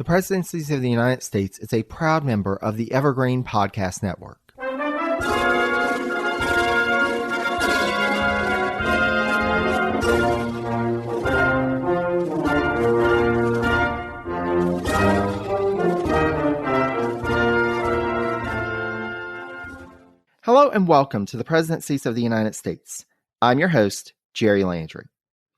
The Presidencies of the United States is a proud member of the Evergreen Podcast Network. Hello and welcome to the Presidencies of the United States. I'm your host, Jerry Landry.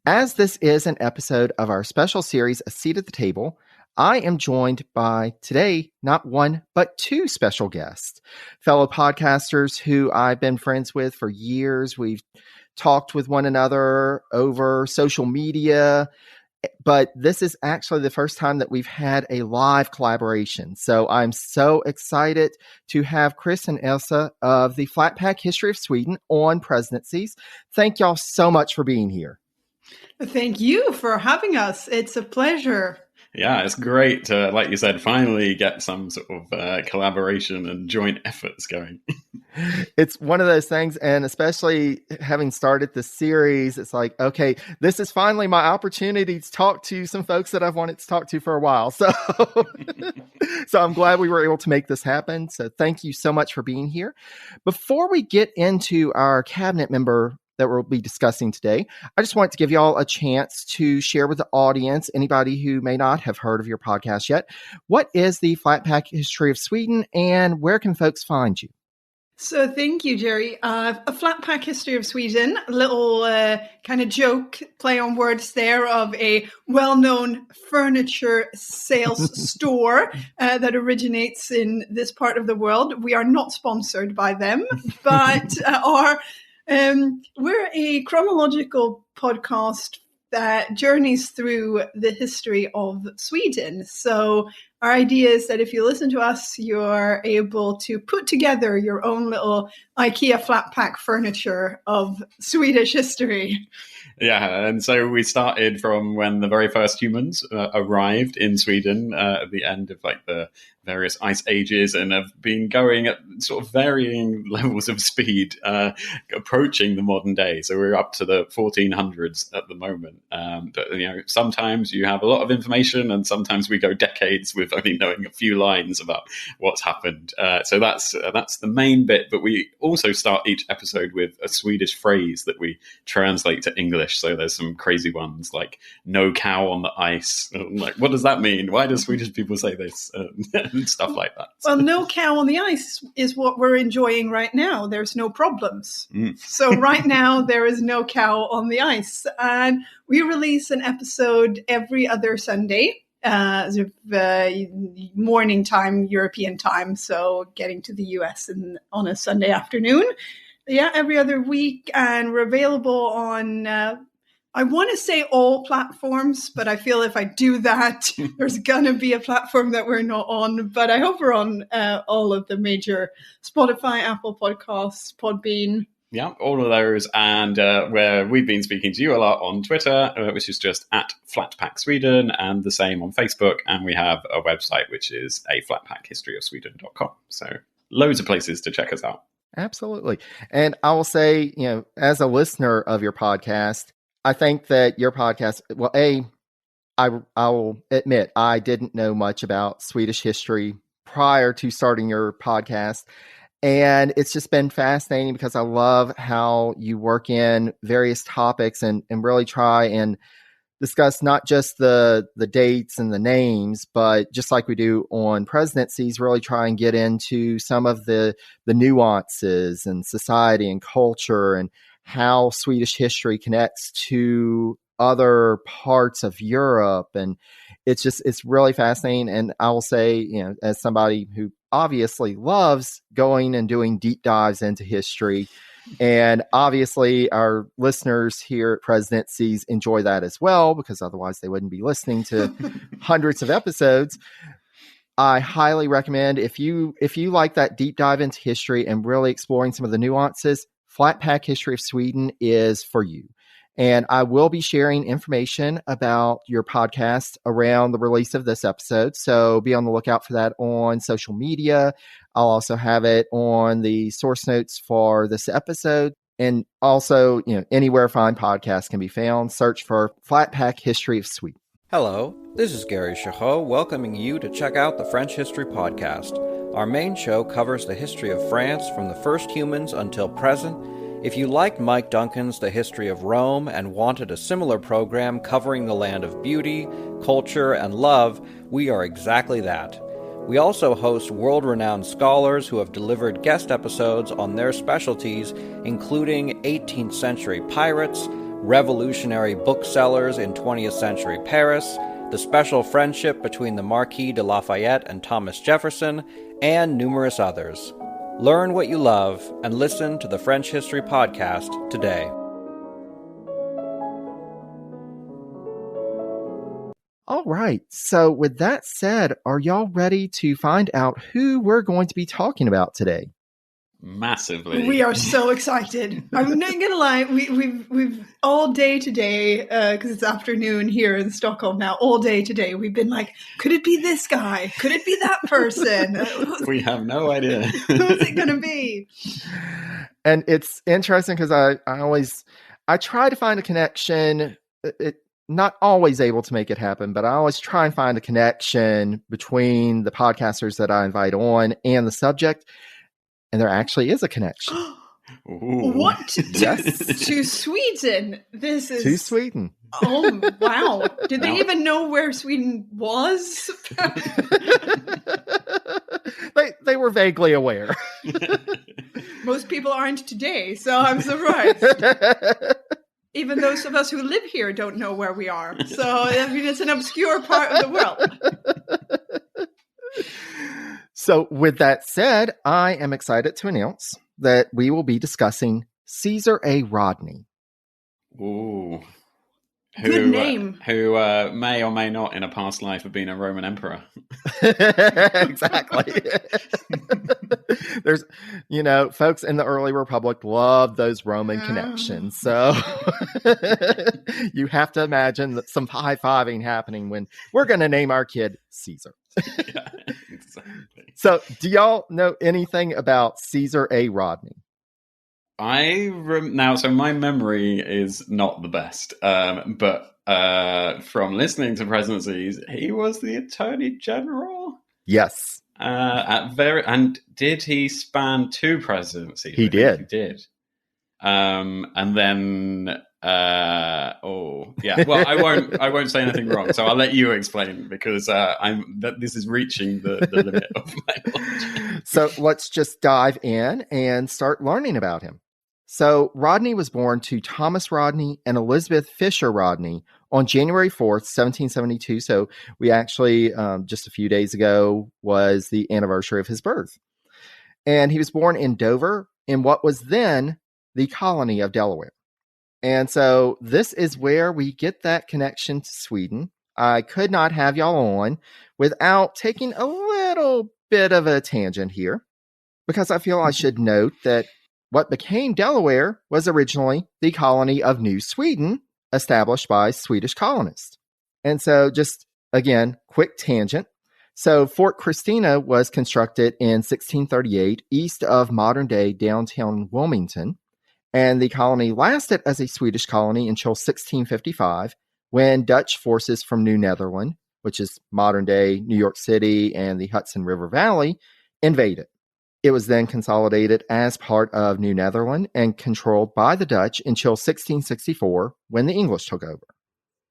As this is an episode of our special series, A Seat at the Table, I am joined by today, not one, but two special guests, fellow podcasters who I've been friends with for years. We've talked with one another over social media, but this is actually the first time that we've had a live collaboration. So I'm so excited to have Chris and Elsa of the Flat Pack History of Sweden on Presidencies. Thank y'all so much for being here. Thank you for having us. It's a pleasure. Yeah, it's great to, like you said, finally get some sort of collaboration and joint efforts going. It's one of those things, and especially having started this series, it's like, okay, this is finally my opportunity to talk to some folks that I've wanted to talk to for a while. So, so I'm glad we were able to make this happen. So thank you so much for being here. Before we get into our cabinet member that we'll be discussing today, I just want to give you all a chance to share with the audience, anybody who may not have heard of your podcast yet, what is the Flat Pack History of Sweden and where can folks find you? So thank you, Jerry. A Flat Pack History of Sweden, a little kind of joke, play on words there, of a well-known furniture sales store that originates in this part of the world. We are not sponsored by them, but we're a chronological podcast that journeys through the history of Sweden. So our idea is that if you listen to us, you're able to put together your own little IKEA flat pack furniture of Swedish history. Yeah, and so we started from when the very first humans arrived in Sweden at the end of like the various ice ages, and have been going at sort of varying levels of speed, approaching the modern day. So we're up to the 1400s at the moment. But you know, sometimes you have a lot of information, and sometimes we go decades with only knowing a few lines about what's happened. So that's the main bit. But we also start each episode with a Swedish phrase that we translate to English. So there's some crazy ones like "no cow on the ice." Like, what does that mean? Why do Swedish people say this? And stuff like that. Well, no cow on the ice is what we're enjoying right now. There's no problems. So right now there is no cow on the ice. And we release an episode every other Sunday, morning time, European time. So getting to the US on a Sunday afternoon. Yeah, every other week. And we're available on I want to say all platforms, but I feel if I do that, there's going to be a platform that we're not on. But I hope we're on all of the major Spotify, Apple Podcasts, Podbean. Yeah, all of those. And where we've been speaking to you a lot on Twitter, which is just at Flatpack Sweden, and the same on Facebook. And we have a website, which is a flatpackhistoryofsweden.com. So loads of places to check us out. Absolutely. And I will say, you know, as a listener of your podcast, I think that your podcast, well, I will admit I didn't know much about Swedish history prior to starting your podcast. And it's just been fascinating because I love how you work in various topics and really try and discuss not just the dates and the names, but just like we do on Presidencies, really try and get into some of the nuances and society and culture and how Swedish history connects to other parts of Europe. And it's really fascinating. And I will say, you know, as somebody who obviously loves going and doing deep dives into history, and obviously our listeners here at Presidencies enjoy that as well, because otherwise they wouldn't be listening to hundreds of episodes. I highly recommend, if you like that deep dive into history and really exploring some of the nuances, Flat Pack History of Sweden is for you. And I will be sharing information about your podcast around the release of this episode. So be on the lookout for that on social media. I'll also have it on the source notes for this episode. And also, you know, anywhere fine podcasts can be found, search for Flat Pack History of Sweden. Hello, this is Gary Chahot welcoming you to check out the French History Podcast. Our main show covers the history of France from the first humans until present. If you liked Mike Duncan's The History of Rome and wanted a similar program covering the land of beauty, culture, and love, we are exactly that. We also host world-renowned scholars who have delivered guest episodes on their specialties, including 18th century pirates, revolutionary booksellers in 20th century Paris, the special friendship between the Marquis de Lafayette and Thomas Jefferson, and numerous others. Learn what you love and listen to the French History Podcast today. All right. So with that said, are y'all ready to find out who we're going to be talking about today? Massively. We are so excited. I'm not gonna lie, we've all day today, because it's afternoon here in Stockholm now, all day today we've been like, could it be this guy? Could it be that person? We have no idea. Who's it gonna be? And it's interesting because I try to find a connection. Not always able to make it happen, but I always try and find a connection between the podcasters that I invite on and the subject. And there actually is a connection. What? Yes. To Sweden? This is... To Sweden. Oh, wow. Did they even know where Sweden was? They were vaguely aware. Most people aren't today, so I'm surprised. Even those of us who live here don't know where we are. So, I mean, it's an obscure part of the world. So with that said, I am excited to announce that we will be discussing Caesar A. Rodney. Ooh. Good name. Who may or may not in a past life have been a Roman emperor. Exactly. There's, folks in the early Republic loved those Roman connections. So you have to imagine that some high-fiving happening when we're going to name our kid Caesar. Yeah, exactly. So do y'all know anything about Caesar A. Rodney? So my memory is not the best, but from listening to presidencies, he was the Attorney General. Yes. And did he span two presidencies? He did. He did. And then well, I won't say anything wrong, so I'll let you explain because this is reaching the limit of my knowledge. So let's just dive in and start learning about him. So Rodney was born to Thomas Rodney and Elizabeth Fisher Rodney on January 4th, 1772. So we actually, just a few days ago, was the anniversary of his birth. And he was born in Dover in what was then the colony of Delaware. And so this is where we get that connection to Sweden. I could not have y'all on without taking a little bit of a tangent here, because I feel I should note that what became Delaware was originally the colony of New Sweden, established by Swedish colonists. And so just, again, quick tangent. So Fort Christina was constructed in 1638 east of modern-day downtown Wilmington. And the colony lasted as a Swedish colony until 1655, when Dutch forces from New Netherland, which is modern-day New York City and the Hudson River Valley, invaded. It was then consolidated as part of New Netherland and controlled by the Dutch until 1664, when the English took over.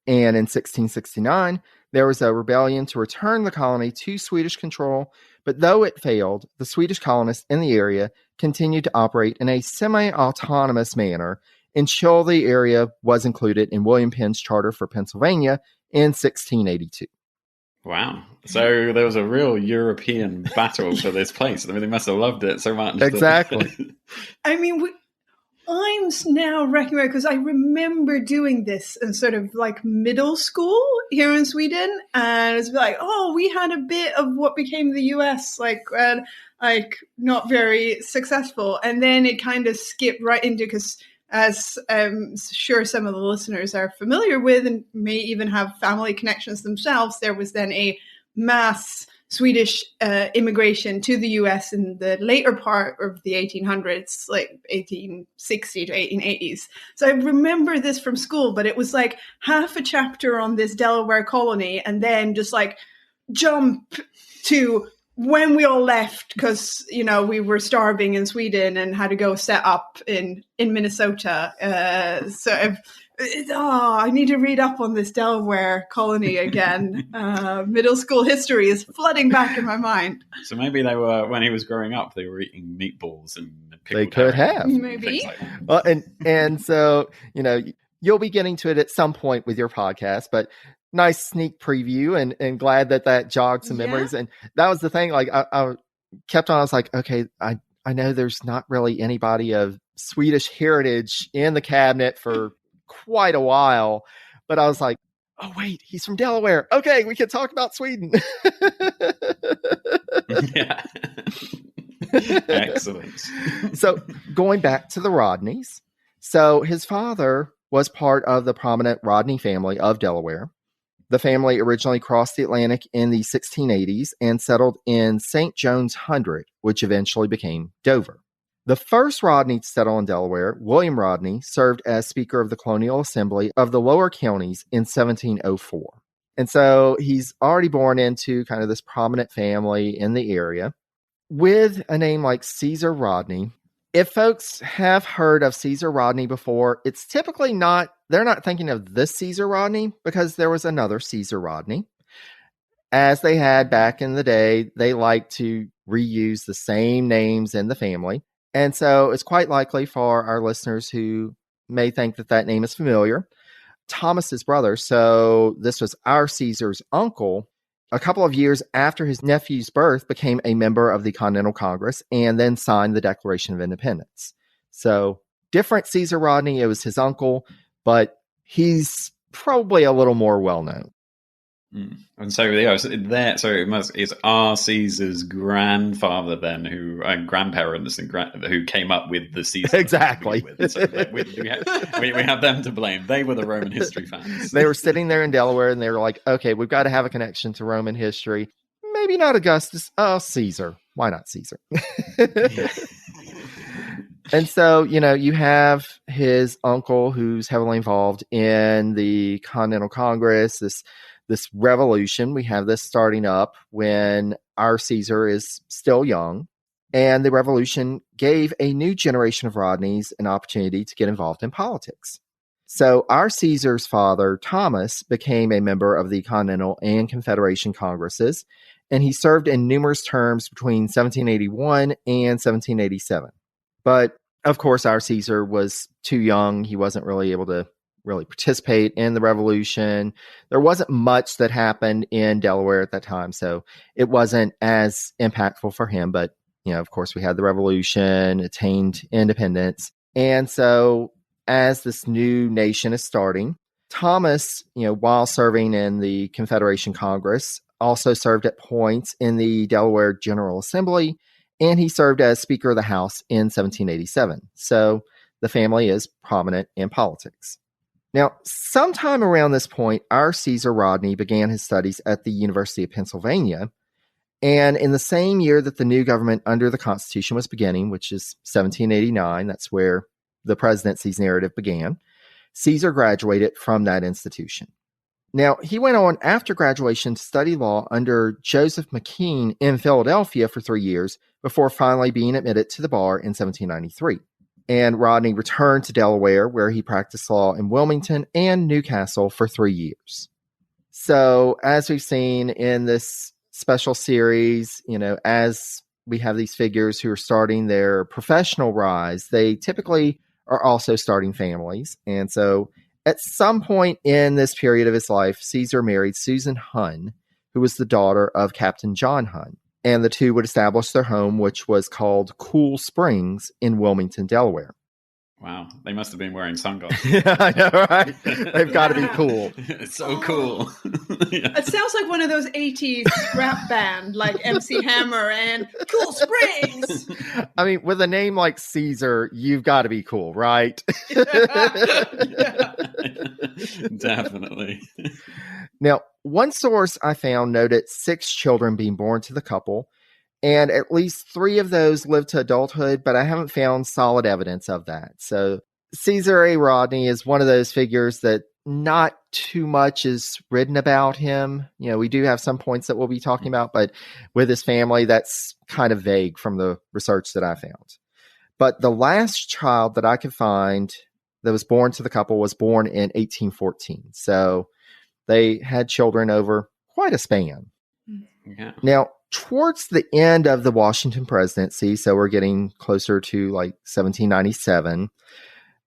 And in 1669, there was a rebellion to return the colony to Swedish control, but though it failed, the Swedish colonists in the area continued to operate in a semi-autonomous manner until the area was included in William Penn's Charter for Pennsylvania in 1682. Wow. So there was a real European battle for this place. I mean, they must have loved it so much. Exactly. I mean, I'm now recognizing, because I remember doing this in sort of like middle school here in Sweden. And it's like, oh, we had a bit of what became the US, like not very successful. And then it kind of skipped right into, because as I'm sure some of the listeners are familiar with and may even have family connections themselves, there was then a mass Swedish immigration to the US in the later part of the 1800s, like 1860 to 1880s. So I remember this from school, but it was like half a chapter on this Delaware colony and then just like jump to when we all left because, you know, we were starving in Sweden and had to go set up in Minnesota. I need to read up on this Delaware colony again. Middle school history is flooding back in my mind. So maybe they were, when he was growing up, they were eating meatballs and they could have. Maybe. Well, and so, you know, you'll be getting to it at some point with your podcast, but nice sneak preview and glad that jogged some memories. And that was the thing. Like I kept on, I was like, okay, I know there's not really anybody of Swedish heritage in the cabinet for quite a while, but I was like, oh wait, he's from Delaware. Okay, we can talk about Sweden. Yeah. Excellent. So going back to the Rodneys. So his father was part of the prominent Rodney family of Delaware. The family originally crossed the Atlantic in the 1680s and settled in St. John's Hundred, which eventually became Dover. The first Rodney to settle in Delaware, William Rodney, served as Speaker of the Colonial Assembly of the Lower Counties in 1704. And so he's already born into kind of this prominent family in the area. With a name like Caesar Rodney, if folks have heard of Caesar Rodney before, it's typically they're not thinking of this Caesar Rodney because there was another Caesar Rodney. As they had back in the day, they like to reuse the same names in the family. And so it's quite likely for our listeners who may think that name is familiar. Thomas's brother, so this was our Caesar's uncle, a couple of years after his nephew's birth, became a member of the Continental Congress and then signed the Declaration of Independence. So different Caesar Rodney, it was his uncle, but he's probably a little more well-known. And so, it's our Caesar's grandfather then, grandparents who came up with the Caesar. Exactly. So we have them to blame. They were the Roman history fans. They were sitting there in Delaware and they were like, okay, we've got to have a connection to Roman history. Maybe not Augustus. Oh, Caesar. Why not Caesar? And so, you know, you have his uncle who's heavily involved in the Continental Congress, this revolution. We have this starting up when our Caesar is still young. And the revolution gave a new generation of Rodneys an opportunity to get involved in politics. So our Caesar's father, Thomas, became a member of the Continental and Confederation Congresses, and he served in numerous terms between 1781 and 1787. But of course, our Caesar was too young. He wasn't really able to really participate in the revolution. There wasn't much that happened in Delaware at that time, so it wasn't as impactful for him. But, you know, of course, we had the revolution, attained independence. And so as this new nation is starting, Thomas, you know, while serving in the Confederation Congress, also served at points in the Delaware General Assembly, and he served as Speaker of the House in 1787. So the family is prominent in politics. Now, sometime around this point, our Caesar Rodney began his studies at the University of Pennsylvania. And in the same year that the new government under the Constitution was beginning, which is 1789, that's where the presidency's narrative began, Caesar graduated from that institution. Now, he went on after graduation to study law under Joseph McKean in Philadelphia for 3 years before finally being admitted to the bar in 1793. And Rodney returned to Delaware, where he practiced law in Wilmington and Newcastle for 3 years. So, as we've seen in this special series, you know, as we have these figures who are starting their professional rise, they typically are also starting families. And so at some point in this period of his life, Caesar married Susan Hunn, who was the daughter of Captain John Hunn. And the two would establish their home, which was called Cool Springs in Wilmington, Delaware. Wow, they must have been wearing sunglasses. Yeah, I know, right? They've got to be cool. It's so cool. Yeah. It sounds like one of those 80s rap band, like MC Hammer and Cool Springs. I mean, with a name like Caesar, you've got to be cool, right? Yeah. Definitely. Now, one source I found noted 6 children being born to the couple, and at least 3 of those lived to adulthood, but I haven't found solid evidence of that. So Caesar A. Rodney is one of those figures that not too much is written about him. We do have some points that we'll be talking about, but with his family, that's kind of vague from the research that I found. But the last child that I could find that was born to the couple was born in 1814. So they had children over quite a span. Yeah. Now, towards the end of the Washington presidency, so we're getting closer to like 1797,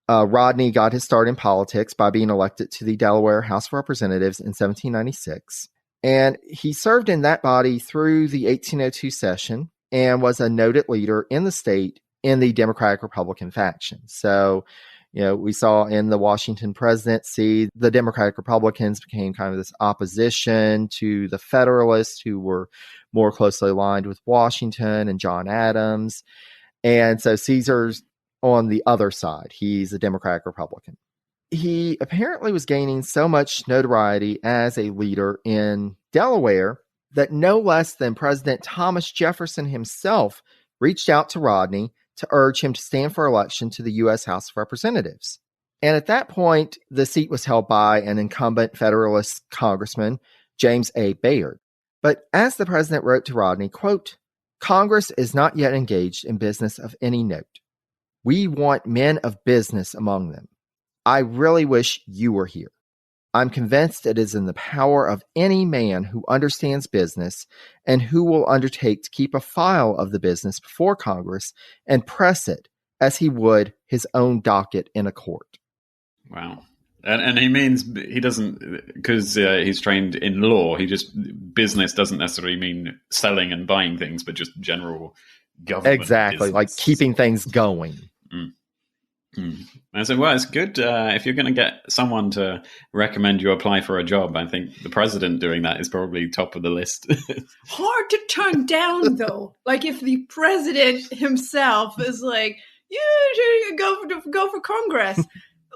Rodney got his start in politics by being elected to the Delaware House of Representatives in 1796. And he served in that body through the 1802 session and was a noted leader in the state in the Democratic-Republican faction. So, we saw in the Washington presidency, the Democratic Republicans became kind of this opposition to the Federalists, who were more closely aligned with Washington and John Adams. And so Caesar's on the other side. He's a Democratic Republican. He apparently was gaining so much notoriety as a leader in Delaware that no less than President Thomas Jefferson himself reached out to Rodney to urge him to stand for election to the U.S. House of Representatives. And at that point, the seat was held by an incumbent Federalist Congressman, James A. Bayard. But as the president wrote to Rodney, quote, "Congress is not yet engaged in business of any note. We want men of business among them. I really wish you were here. I'm convinced it is in the power of any man who understands business and who will undertake to keep a file of the business before Congress and press it as he would his own docket in a court." Wow. And he means he doesn't, because he's trained in law, business doesn't necessarily mean selling and buying things, but just general government. Exactly, business. like keeping things going. I said, well, it's good if you're going to get someone to recommend you apply for a job. I think the president doing that is probably top of the list. Hard to turn down, though. Like if the president himself is like, "You go for Congress."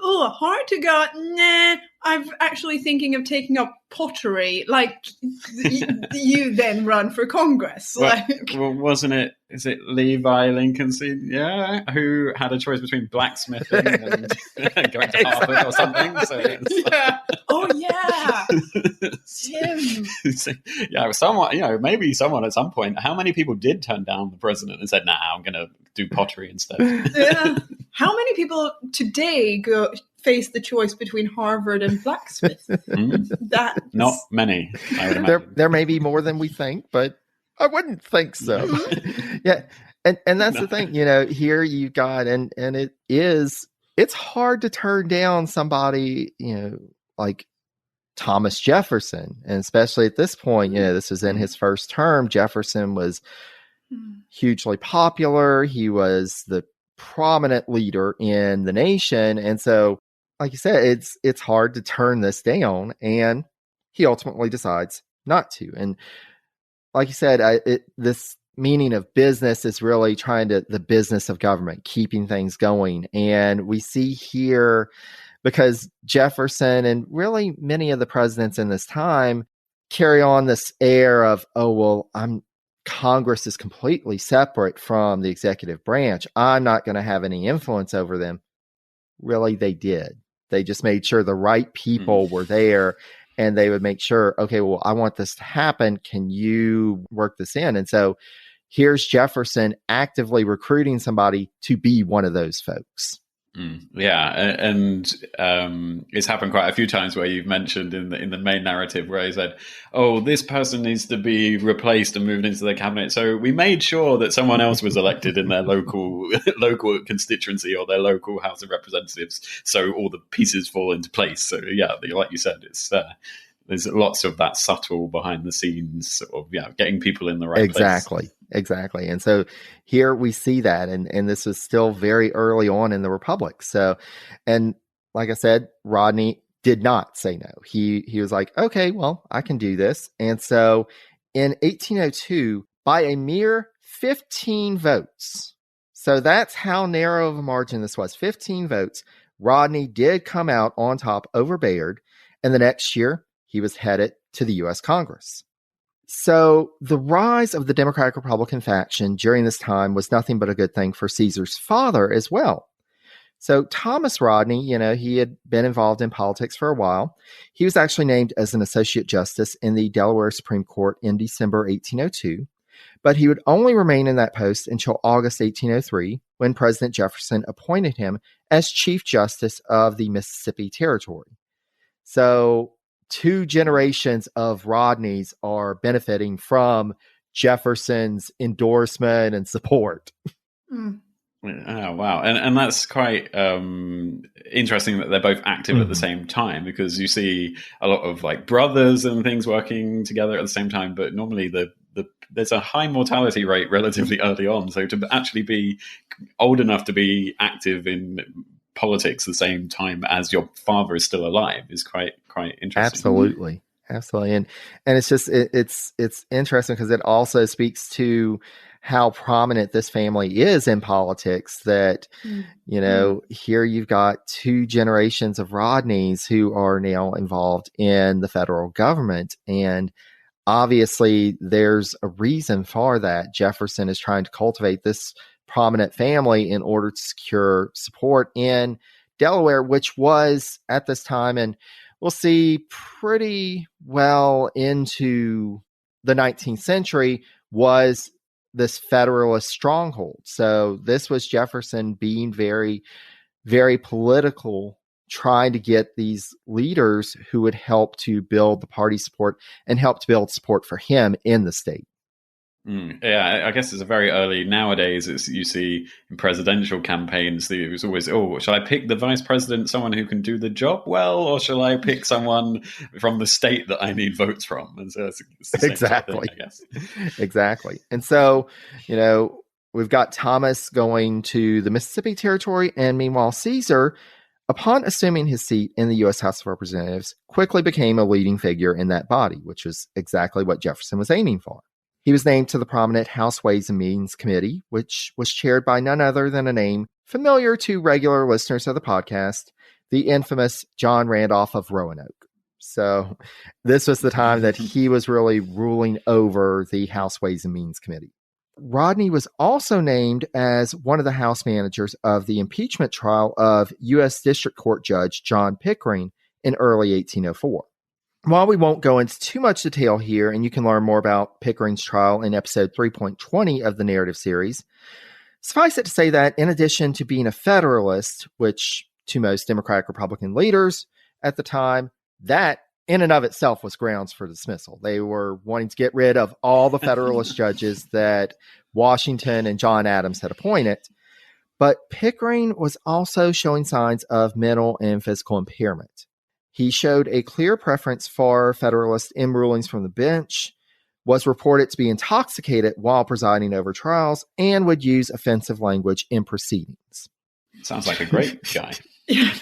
Oh, hard to go. Nah, I'm actually thinking of taking up pottery. Like you then run for Congress. Well, wasn't it? Is it Levi Lincoln Sr.? Who had a choice between blacksmithing and going to Harvard or something? So yeah. Oh yeah. Him. Yeah, someone. Maybe someone at some point. How many people did turn down the president and said, "Nah, I'm going to do pottery instead"? Yeah. How many people today face the choice between Harvard and blacksmith? Not many, I would imagine. There may be more than we think, but I wouldn't think so. Yeah. And that's the thing, here you got, and it's hard to turn down somebody, like Thomas Jefferson. And especially at this point, this was in his first term. Jefferson was hugely popular. He was the prominent leader in the nation. And so, like you said, it's hard to turn this down, and he ultimately decides not to. And like you said, this meaning of business is really the business of government, keeping things going. And we see here, because Jefferson and really many of the presidents in this time carry on this air of, oh, well, Congress is completely separate from the executive branch. I'm not going to have any influence over them. Really, they did. They just made sure the right people were there, and they would make sure, okay, well, I want this to happen. Can you work this in? And so here's Jefferson actively recruiting somebody to be one of those folks. Yeah, and it's happened quite a few times where you've mentioned in the main narrative where he said, "Oh, this person needs to be replaced and moved into the cabinet." So we made sure that someone else was elected in their local constituency or their local House of Representatives, so all the pieces fall into place. So yeah, like you said, it's there's lots of that subtle behind the scenes sort of getting people in the right place. Exactly. And so here we see that, and this was still very early on in the Republic. So, and like I said, Rodney did not say no. He was like, okay, well, I can do this. And so in 1802, by a mere 15 votes, so that's how narrow of a margin this was, 15 votes, Rodney did come out on top over Bayard. And the next year, he was headed to the U.S. Congress. So the rise of the Democratic-Republican faction during this time was nothing but a good thing for Caesar's father as well. So Thomas Rodney, he had been involved in politics for a while. He was actually named as an associate justice in the Delaware Supreme Court in December 1802, but he would only remain in that post until August 1803, when President Jefferson appointed him as Chief Justice of the Mississippi Territory. So 2 generations of Rodneys are benefiting from Jefferson's endorsement and support. Oh, wow. And that's quite interesting that they're both active at the same time, because you see a lot of like brothers and things working together at the same time, but normally there's a high mortality rate relatively early on. So to actually be old enough to be active in politics at the same time as your father is still alive is quite interesting. Absolutely. And it's just it's interesting because it also speaks to how prominent this family is in politics, that here you've got 2 generations of Rodneys who are now involved in the federal government, and obviously there's a reason for that. Jefferson is trying to cultivate this prominent family in order to secure support in Delaware, which was at this time, and we'll see pretty well into the 19th century, was this Federalist stronghold. So this was Jefferson being very, very political, trying to get these leaders who would help to build the party support and help to build support for him in the state. Yeah, I guess it's a very early. Nowadays, you see in presidential campaigns, it was always, shall I pick the vice president, someone who can do the job well, or shall I pick someone from the state that I need votes from? And so it's the same exactly, sort of thing, I guess. Exactly. And so, we've got Thomas going to the Mississippi Territory, and meanwhile, Caesar, upon assuming his seat in the U.S. House of Representatives, quickly became a leading figure in that body, which was exactly what Jefferson was aiming for. He was named to the prominent House Ways and Means Committee, which was chaired by none other than a name familiar to regular listeners of the podcast, the infamous John Randolph of Roanoke. So this was the time that he was really ruling over the House Ways and Means Committee. Rodney was also named as one of the House managers of the impeachment trial of U.S. District Court Judge John Pickering in early 1804. While we won't go into too much detail here, and you can learn more about Pickering's trial in episode 3.20 of the narrative series, suffice it to say that in addition to being a Federalist, which to most Democratic Republican leaders at the time, that in and of itself was grounds for dismissal. They were wanting to get rid of all the Federalist judges that Washington and John Adams had appointed. But Pickering was also showing signs of mental and physical impairment. He showed a clear preference for Federalist in rulings from the bench, was reported to be intoxicated while presiding over trials, and would use offensive language in proceedings. Sounds like a great guy. Yeah,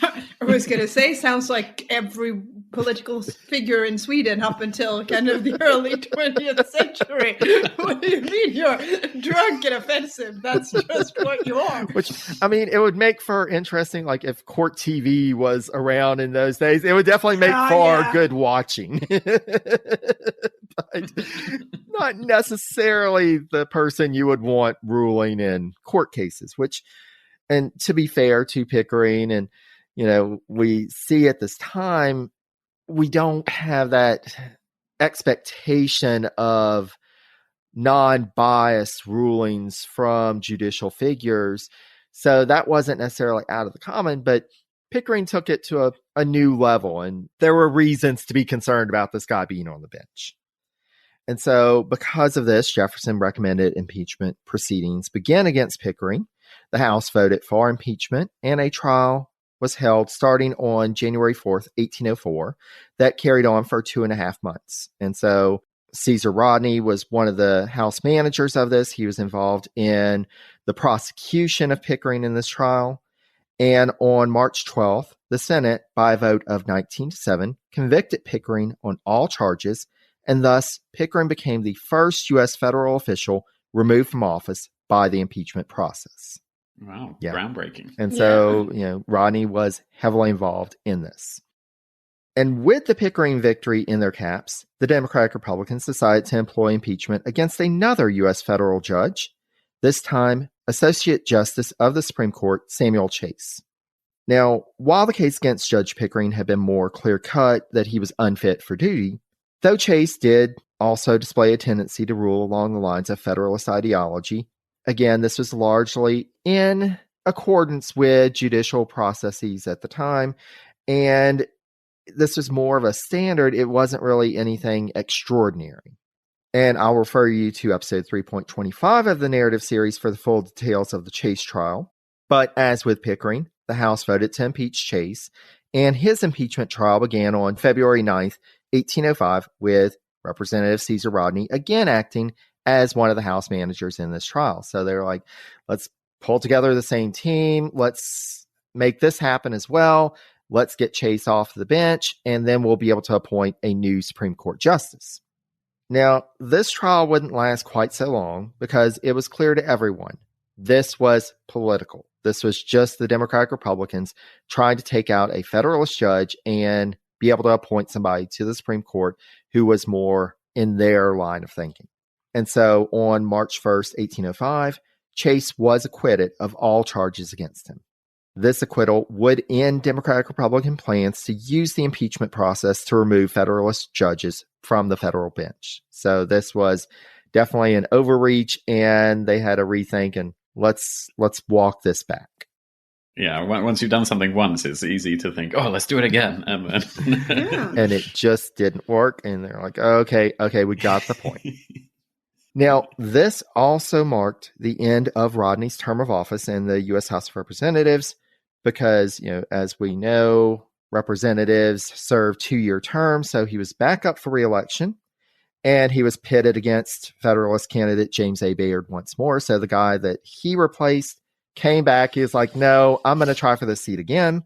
I was going to say, sounds like every political figure in Sweden up until kind of the early 20th century. What do you mean you're drunk and offensive? That's just what you are. Which, I mean, it would make for interesting, like if court TV was around in those days, it would definitely make for good watching. But not necessarily the person you would want ruling in court cases, which, and to be fair to Pickering, and, we see at this time, we don't have that expectation of non-biased rulings from judicial figures. So that wasn't necessarily out of the common, but Pickering took it to a new level, and there were reasons to be concerned about this guy being on the bench. And so because of this, Jefferson recommended impeachment proceedings begin against Pickering. The House voted for impeachment, and a trial was held starting on January 4th, 1804, that carried on for 2.5 months. And so Caesar Rodney was one of the House managers of this. He was involved in the prosecution of Pickering in this trial. And on March 12th, the Senate, by a vote of 19-7, convicted Pickering on all charges, and thus Pickering became the first U.S. federal official removed from office by the impeachment process. Wow, groundbreaking. And so, Rodney was heavily involved in this. And with the Pickering victory in their caps, the Democratic Republicans decided to employ impeachment against another U.S. federal judge, this time Associate Justice of the Supreme Court, Samuel Chase. Now, while the case against Judge Pickering had been more clear-cut that he was unfit for duty, though Chase did also display a tendency to rule along the lines of Federalist ideology, again, this was largely in accordance with judicial processes at the time, and this was more of a standard. It wasn't really anything extraordinary. And I'll refer you to episode 3.25 of the narrative series for the full details of the Chase trial. But as with Pickering, the House voted to impeach Chase, and his impeachment trial began on February 9th, 1805, with Representative Caesar Rodney again acting as one of the House managers in this trial. So they're like, let's pull together the same team. Let's make this happen as well. Let's get Chase off the bench, and then we'll be able to appoint a new Supreme Court justice. Now, this trial wouldn't last quite so long because it was clear to everyone this was political. This was just the Democratic Republicans trying to take out a Federalist judge and be able to appoint somebody to the Supreme Court who was more in their line of thinking. And so on March 1st, 1805, Chase was acquitted of all charges against him. This acquittal would end Democratic-Republican plans to use the impeachment process to remove Federalist judges from the federal bench. So this was definitely an overreach, and they had to rethink and let's walk this back. Yeah, once you've done something once, it's easy to think, oh, let's do it again. And it just didn't work, and they're like, okay, we got the point. Now, this also marked the end of Rodney's term of office in the U.S. House of Representatives because, as we know, representatives serve 2-year terms, so he was back up for re-election, and he was pitted against Federalist candidate James A. Bayard once more. So the guy that he replaced came back. He was like, no, I'm going to try for this seat again.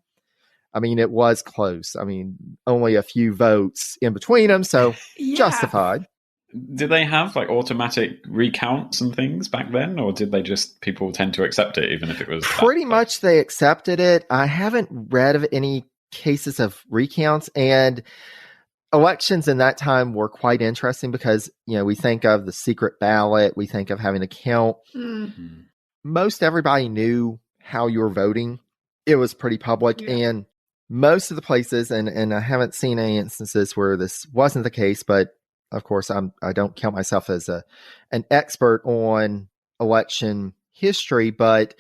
I mean, it was close. I mean, only a few votes in between them, so justified. Did they have automatic recounts and things back then, or did they just people tend to accept it even if it was pretty much they accepted it? I haven't read of any cases of recounts, and elections in that time were quite interesting because we think of the secret ballot, we think of having to count. Mm-hmm. Most everybody knew how you were voting. It was pretty public, and most of the places, and I haven't seen any instances where this wasn't the case, but of course, I don't count myself as an expert on election history, but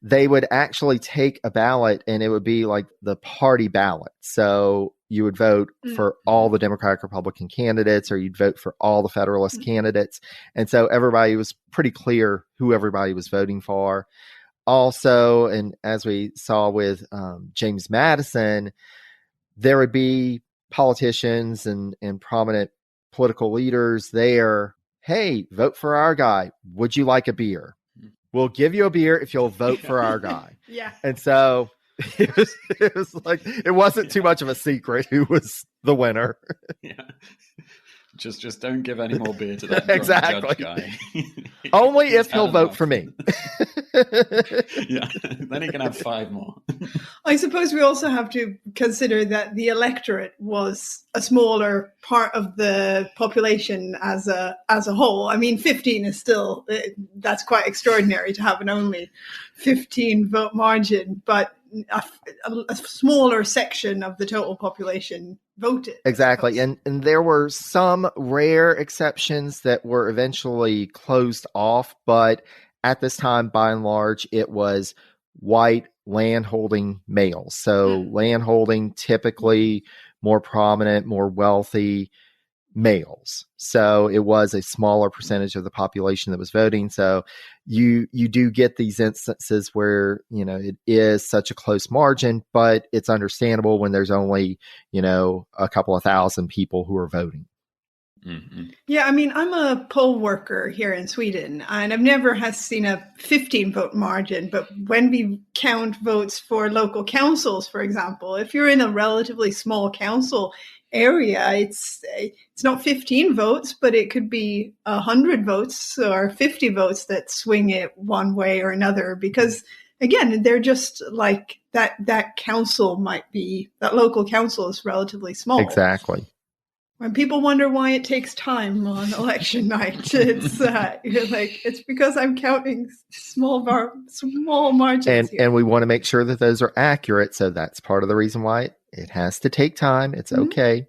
they would actually take a ballot and it would be like the party ballot. So you would vote for all the Democratic Republican candidates, or you'd vote for all the Federalist candidates. And so everybody was pretty clear who everybody was voting for. Also, and as we saw with James Madison, there would be politicians and prominent political leaders there. Hey, vote for our guy. Would you like a beer? We'll give you a beer if you'll vote for our guy. Yeah. And so it was like, it wasn't too much of a secret who was the winner. Yeah. Just don't give any more beer to that exactly. judge guy. Only if he'll vote for me. Yeah, then he can have 5 more. I suppose we also have to consider that the electorate was a smaller part of the population as a whole. I mean, 15 is still, that's quite extraordinary to have an only 15 vote margin, but a smaller section of the total population voted. Exactly. And there were some rare exceptions that were eventually closed off, but at this time, by and large, it was white landholding males. So landholding, typically more prominent, more wealthy males. So it was a smaller percentage of the population that was voting. So you do get these instances where, it is such a close margin, but it's understandable when there's only, a couple of thousand people who are voting. Mm-hmm. Yeah, I mean, I'm a poll worker here in Sweden, and I've never seen a 15 vote margin. But when we count votes for local councils, for example, if you're in a relatively small council area, it's not 15 votes, but it could be 100 votes or 50 votes that swing it one way or another, because again, they're just like that council might be, that local council is relatively small. Exactly. When people wonder why it takes time on election night, it's you're like, it's because I'm counting small margins here. And we want to make sure that those are accurate. So that's part of the reason why it has to take time. It's okay.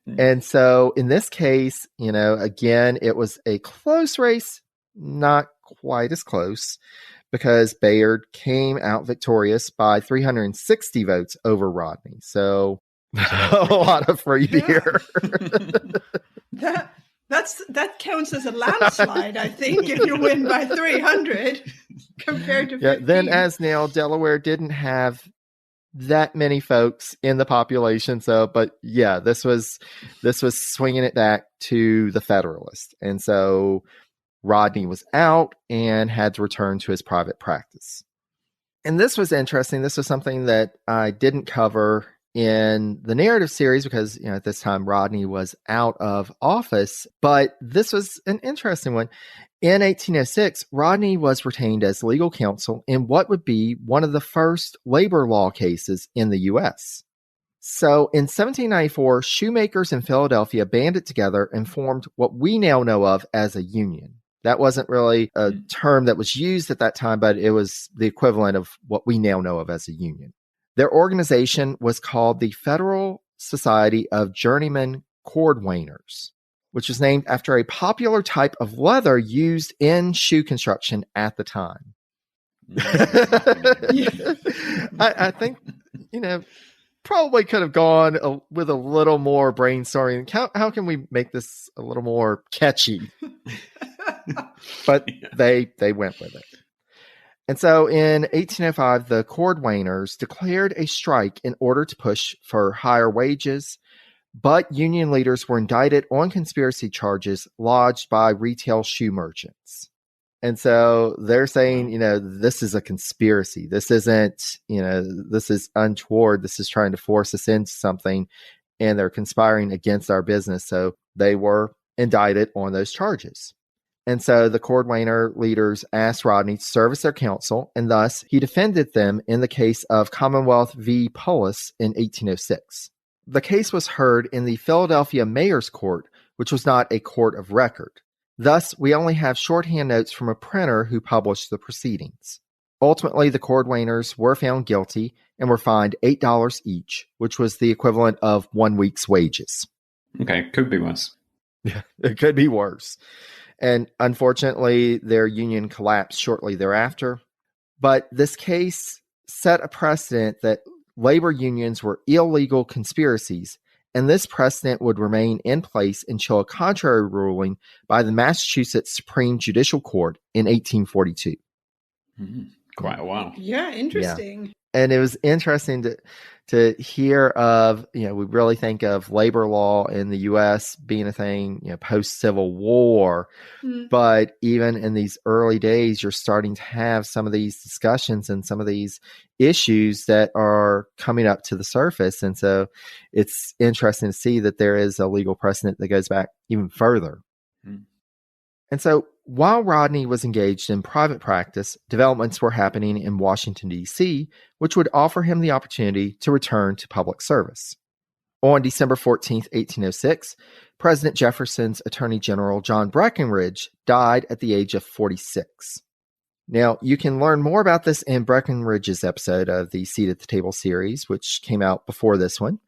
And so in this case, again, it was a close race, not quite as close, because Bayard came out victorious by 360 votes over Rodney. So a lot of free beer. That counts as a landslide, I think, if you win by 300 compared to 15. Then as now, Delaware didn't have that many folks in the population. So, but yeah, this was swinging it back to the Federalist. And so Rodney was out and had to return to his private practice. And this was interesting. This was something that I didn't cover in the narrative series because, at this time Rodney was out of office, but this was an interesting one. In 1806, Rodney was retained as legal counsel in what would be one of the first labor law cases in the U.S. So in 1794, shoemakers in Philadelphia banded together and formed what we now know of as a union. That wasn't really a term that was used at that time, but it was the equivalent of what we now know of as a union. Their organization was called the Federal Society of Journeyman Cordwainers, which was named after a popular type of leather used in shoe construction at the time. I think, probably could have gone with a little more brainstorming. How can we make this a little more catchy? But they went with it. And so in 1805, the Cordwainers declared a strike in order to push for higher wages, but union leaders were indicted on conspiracy charges lodged by retail shoe merchants. And so they're saying, this is a conspiracy. This isn't, this is untoward. This is trying to force us into something, and they're conspiring against our business. So they were indicted on those charges. And so the Cordwainer leaders asked Rodney to serve as their counsel, and thus he defended them in the case of Commonwealth v. Pullis in 1806. The case was heard in the Philadelphia Mayor's Court, which was not a court of record. Thus, we only have shorthand notes from a printer who published the proceedings. Ultimately, the Cordwainers were found guilty and were fined $8 each, which was the equivalent of 1 week's wages. Okay, could be worse. Yeah, it could be worse. And unfortunately, their union collapsed shortly thereafter. But this case set a precedent that labor unions were illegal conspiracies, and this precedent would remain in place until a contrary ruling by the Massachusetts Supreme Judicial Court in 1842. Quite a while. Yeah, interesting. Yeah. And it was interesting to hear of, we really think of labor law in the U.S. being a thing, post-Civil War. But even in these early days, you're starting to have some of these discussions and some of these issues that are coming up to the surface. And so it's interesting to see that there is a legal precedent that goes back even further. And so while Rodney was engaged in private practice, developments were happening in Washington, D.C., which would offer him the opportunity to return to public service. On December 14th, 1806, President Jefferson's Attorney General John Breckinridge died at the age of 46. Now, you can learn more about this in Breckinridge's episode of the Seat at the Table series, which came out before this one.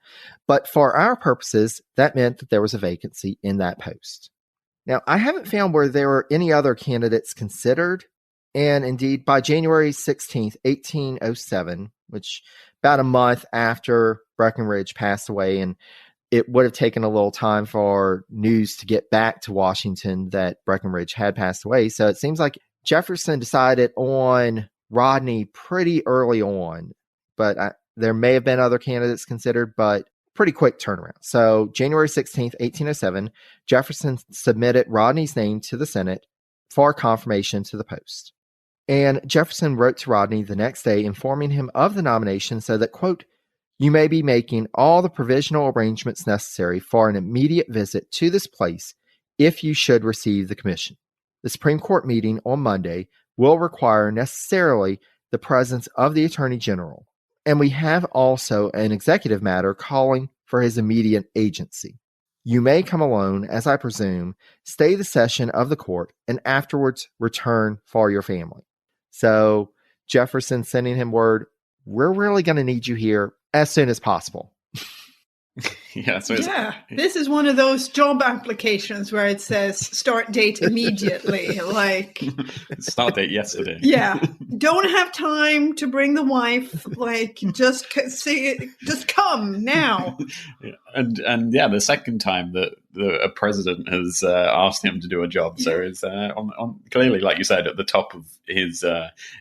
But for our purposes, that meant that there was a vacancy in that post. Now, I haven't found where there were any other candidates considered, and indeed, by January 16th, 1807, which about a month after Breckinridge passed away, and it would have taken a little time for news to get back to Washington that Breckinridge had passed away. So it seems like Jefferson decided on Rodney pretty early on, but there may have been other candidates considered, but pretty quick turnaround. So January 16th, 1807, Jefferson submitted Rodney's name to the Senate for confirmation to the post. And Jefferson wrote to Rodney the next day informing him of the nomination so that, quote, "You may be making all the provisional arrangements necessary for an immediate visit to this place if you should receive the commission. The Supreme Court meeting on Monday will require necessarily the presence of the Attorney General. And we have also an executive matter calling for his immediate agency. You may come alone, as I presume, stay the session of the court, and afterwards return for your family. So Jefferson sending him word, we're really going to need you here as soon as possible. This is one of those job applications where it says start date immediately. Like start date yesterday. Yeah, don't have time to bring the wife. Like just come now. And the second time that a president has asked him to do a job, so it's on clearly, like you said, at the top of his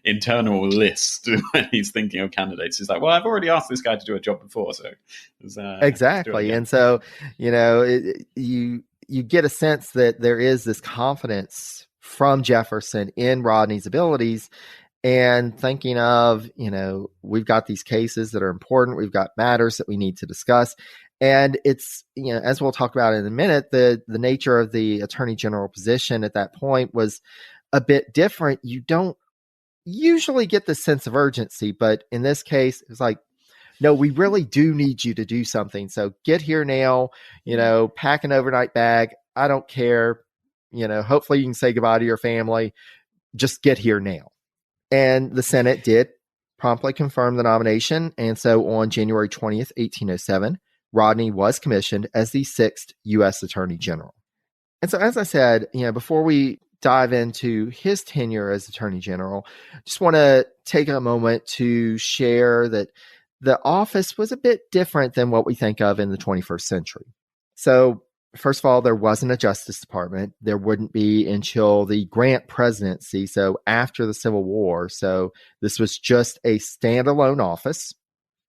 internal list when he's thinking of candidates. He's like, well, I've already asked this guy to do a job before, so exactly. And so you get a sense that there is this confidence from Jefferson in Rodney's abilities, and thinking of, we've got these cases that are important, we've got matters that we need to discuss. And it's, as we'll talk about in a minute, the nature of the Attorney General position at that point was a bit different. You don't usually get the sense of urgency, but in this case, it was like, no, we really do need you to do something. So get here now, pack an overnight bag. I don't care. Hopefully you can say goodbye to your family. Just get here now. And the Senate did promptly confirm the nomination. And so on January 20th, 1807, Rodney was commissioned as the 6th U.S. Attorney General. And so, as I said, before we dive into his tenure as Attorney General, just want to take a moment to share that the office was a bit different than what we think of in the 21st century. So, first of all, there wasn't a Justice Department. There wouldn't be until the Grant presidency, so after the Civil War. So this was just a standalone office.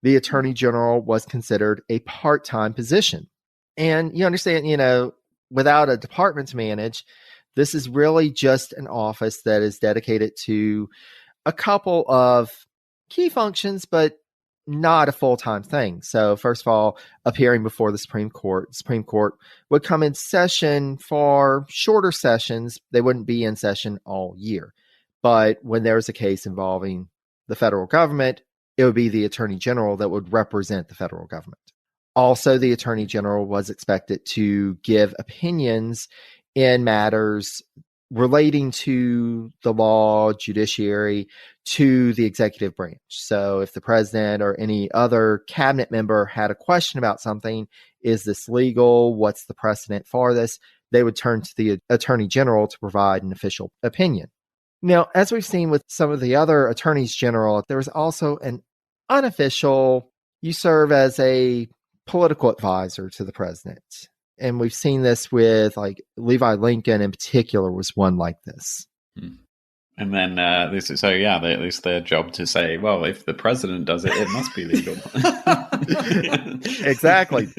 The Attorney General was considered a part-time position. And you understand, without a department to manage, this is really just an office that is dedicated to a couple of key functions, but not a full-time thing. So first of all, appearing before the Supreme Court. The Supreme Court would come in session for shorter sessions. They wouldn't be in session all year. But when there was a case involving the federal government, it would be the Attorney General that would represent the federal government. Also, the Attorney General was expected to give opinions in matters relating to the law, judiciary, to the executive branch. So if the president or any other cabinet member had a question about something, is this legal? What's the precedent for this? They would turn to the Attorney General to provide an official opinion. Now, as we've seen with some of the other attorneys general, there was also an unofficial, you serve as a political advisor to the president. And we've seen this with like Levi Lincoln in particular was one like this. And then it's their job to say, well, if the president does it, it must be legal. Exactly.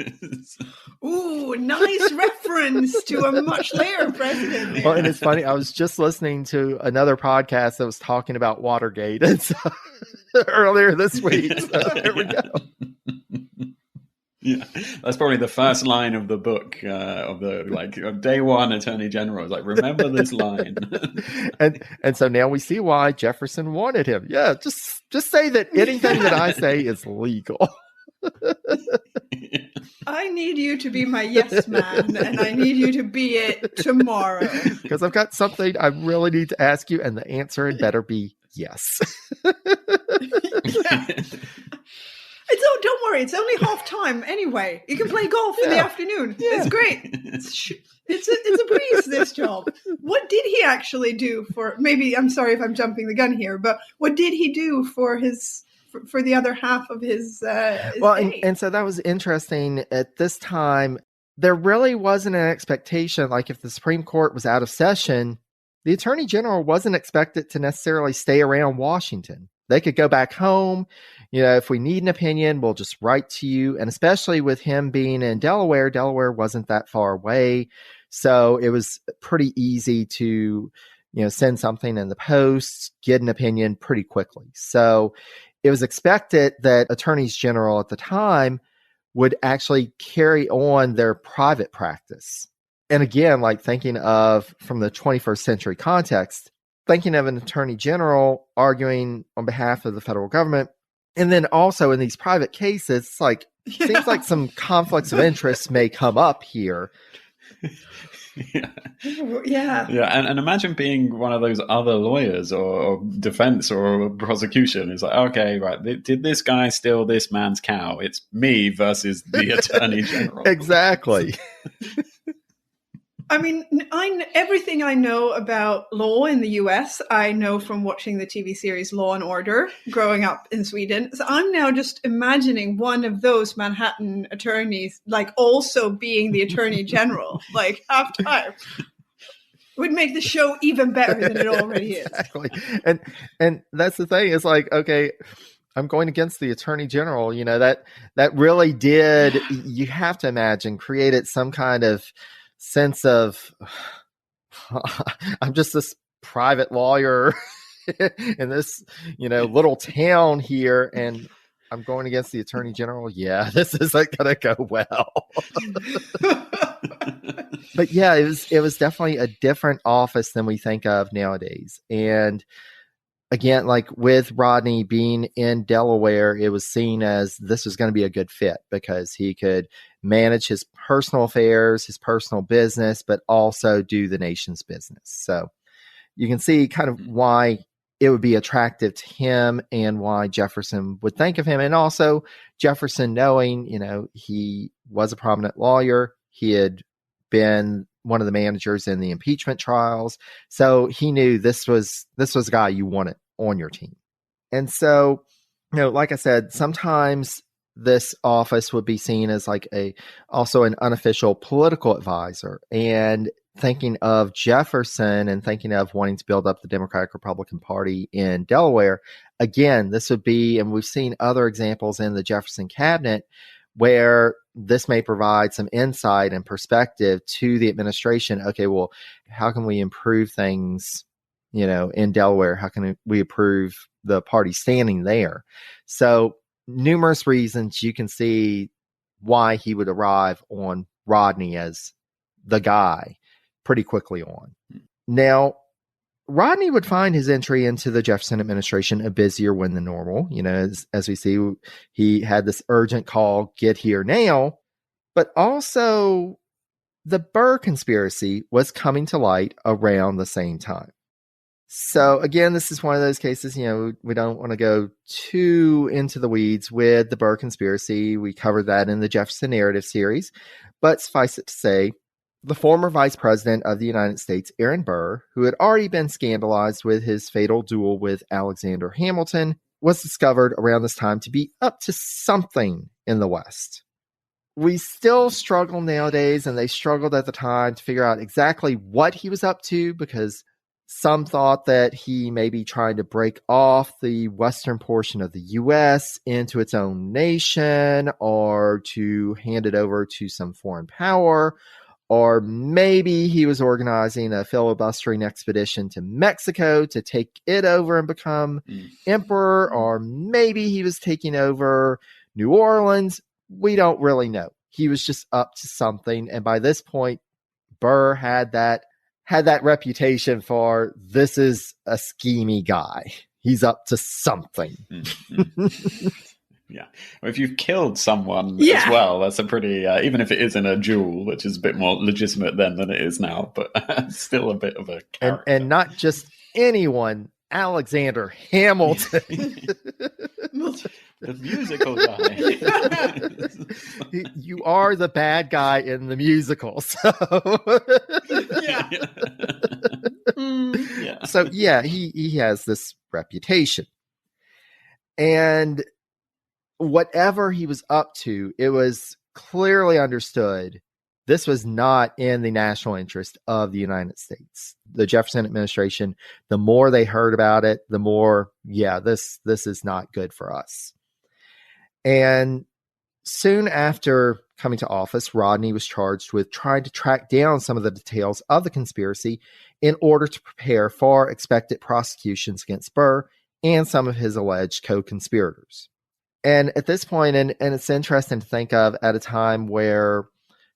Ooh, nice reference to a much later president. Well, and it's funny. I was just listening to another podcast that was talking about Watergate earlier this week. So there we go. Yeah, that's probably the first line of the book of day one Attorney General. It's like, remember this line. and so now we see why Jefferson wanted him. Yeah, just say that anything that I say is legal. I need you to be my yes man, and I need you to be it tomorrow. Because I've got something I really need to ask you, and the answer had better be yes. Yeah. Don't worry, it's only half time anyway. You can play golf in the afternoon. Yeah. It's great. It's a breeze, this job. What did he actually do for, maybe, I'm sorry if I'm jumping the gun here, but what did he do for the other half of his well, and so that was interesting. At this time, there really wasn't an expectation, like if the Supreme Court was out of session, the Attorney General wasn't expected to necessarily stay around Washington. They could go back home. If we need an opinion, we'll just write to you. And especially with him being in Delaware wasn't that far away. So it was pretty easy to, send something in the post, get an opinion pretty quickly. So it was expected that attorneys general at the time would actually carry on their private practice. And again, like thinking of from the 21st century context, thinking of an attorney general arguing on behalf of the federal government. And then also in these private cases, it's like, seems like some conflicts of interest may come up here. Yeah. Yeah. And imagine being one of those other lawyers or defense or prosecution. It's like, okay, right, did this guy steal this man's cow? It's me versus the attorney general. Exactly. I mean, everything I know about law in the US, I know from watching the TV series Law and Order growing up in Sweden. So I'm now just imagining one of those Manhattan attorneys, like also being the attorney general, like half time. Would make the show even better than it already is. Exactly. And that's the thing. It's like, okay, I'm going against the attorney general. You know, that really did, you have to imagine, created some kind of sense of I'm just this private lawyer in this, little town here, and I'm going against the attorney general. Yeah, this isn't going to go well. But yeah, it was definitely a different office than we think of nowadays. And again, like with Rodney being in Delaware, it was seen as this was going to be a good fit because he could manage his personal affairs, his personal business, but also do the nation's business. So you can see kind of why it would be attractive to him and why Jefferson would think of him. And also Jefferson knowing, he was a prominent lawyer. He had been one of the managers in the impeachment trials. So he knew this was a guy you wanted on your team. And so, like I said, sometimes this office would be seen as like also an unofficial political advisor. And thinking of Jefferson and thinking of wanting to build up the Democratic Republican Party in Delaware, again, this would be, and we've seen other examples in the Jefferson cabinet where this may provide some insight and perspective to the administration. Okay, well, how can we improve things, in Delaware? How can we improve the party standing there? So numerous reasons you can see why he would arrive on Rodney as the guy pretty quickly on. Now, Rodney would find his entry into the Jefferson administration a busier one than normal. As we see, he had this urgent call, get here now. But also, the Burr conspiracy was coming to light around the same time. So again, this is one of those cases, we don't want to go too into the weeds with the Burr conspiracy. We covered that in the Jefferson Narrative series. But suffice it to say, the former vice president of the United States, Aaron Burr, who had already been scandalized with his fatal duel with Alexander Hamilton, was discovered around this time to be up to something in the West. We still struggle nowadays, and they struggled at the time to figure out exactly what he was up to, because some thought that he may be trying to break off the western portion of the U.S. into its own nation, or to hand it over to some foreign power, or maybe he was organizing a filibustering expedition to Mexico to take it over and become emperor, or maybe he was taking over New Orleans. We don't really know. He was just up to something. And by this point, Burr had that reputation for, this is a schemy guy. He's up to something. Yeah. Well, if you've killed someone as well, that's a pretty, even if it isn't a duel, which is a bit more legitimate then than it is now, but still a bit of a character. And not just anyone, Alexander Hamilton. The musical guy. You are the bad guy in the musical. So, So he has this reputation. And whatever he was up to, it was clearly understood this was not in the national interest of the United States. The Jefferson administration, the more they heard about it, the more, this is not good for us. And soon after coming to office, Rodney was charged with trying to track down some of the details of the conspiracy in order to prepare for expected prosecutions against Burr and some of his alleged co-conspirators. And at this point, and it's interesting to think of at a time where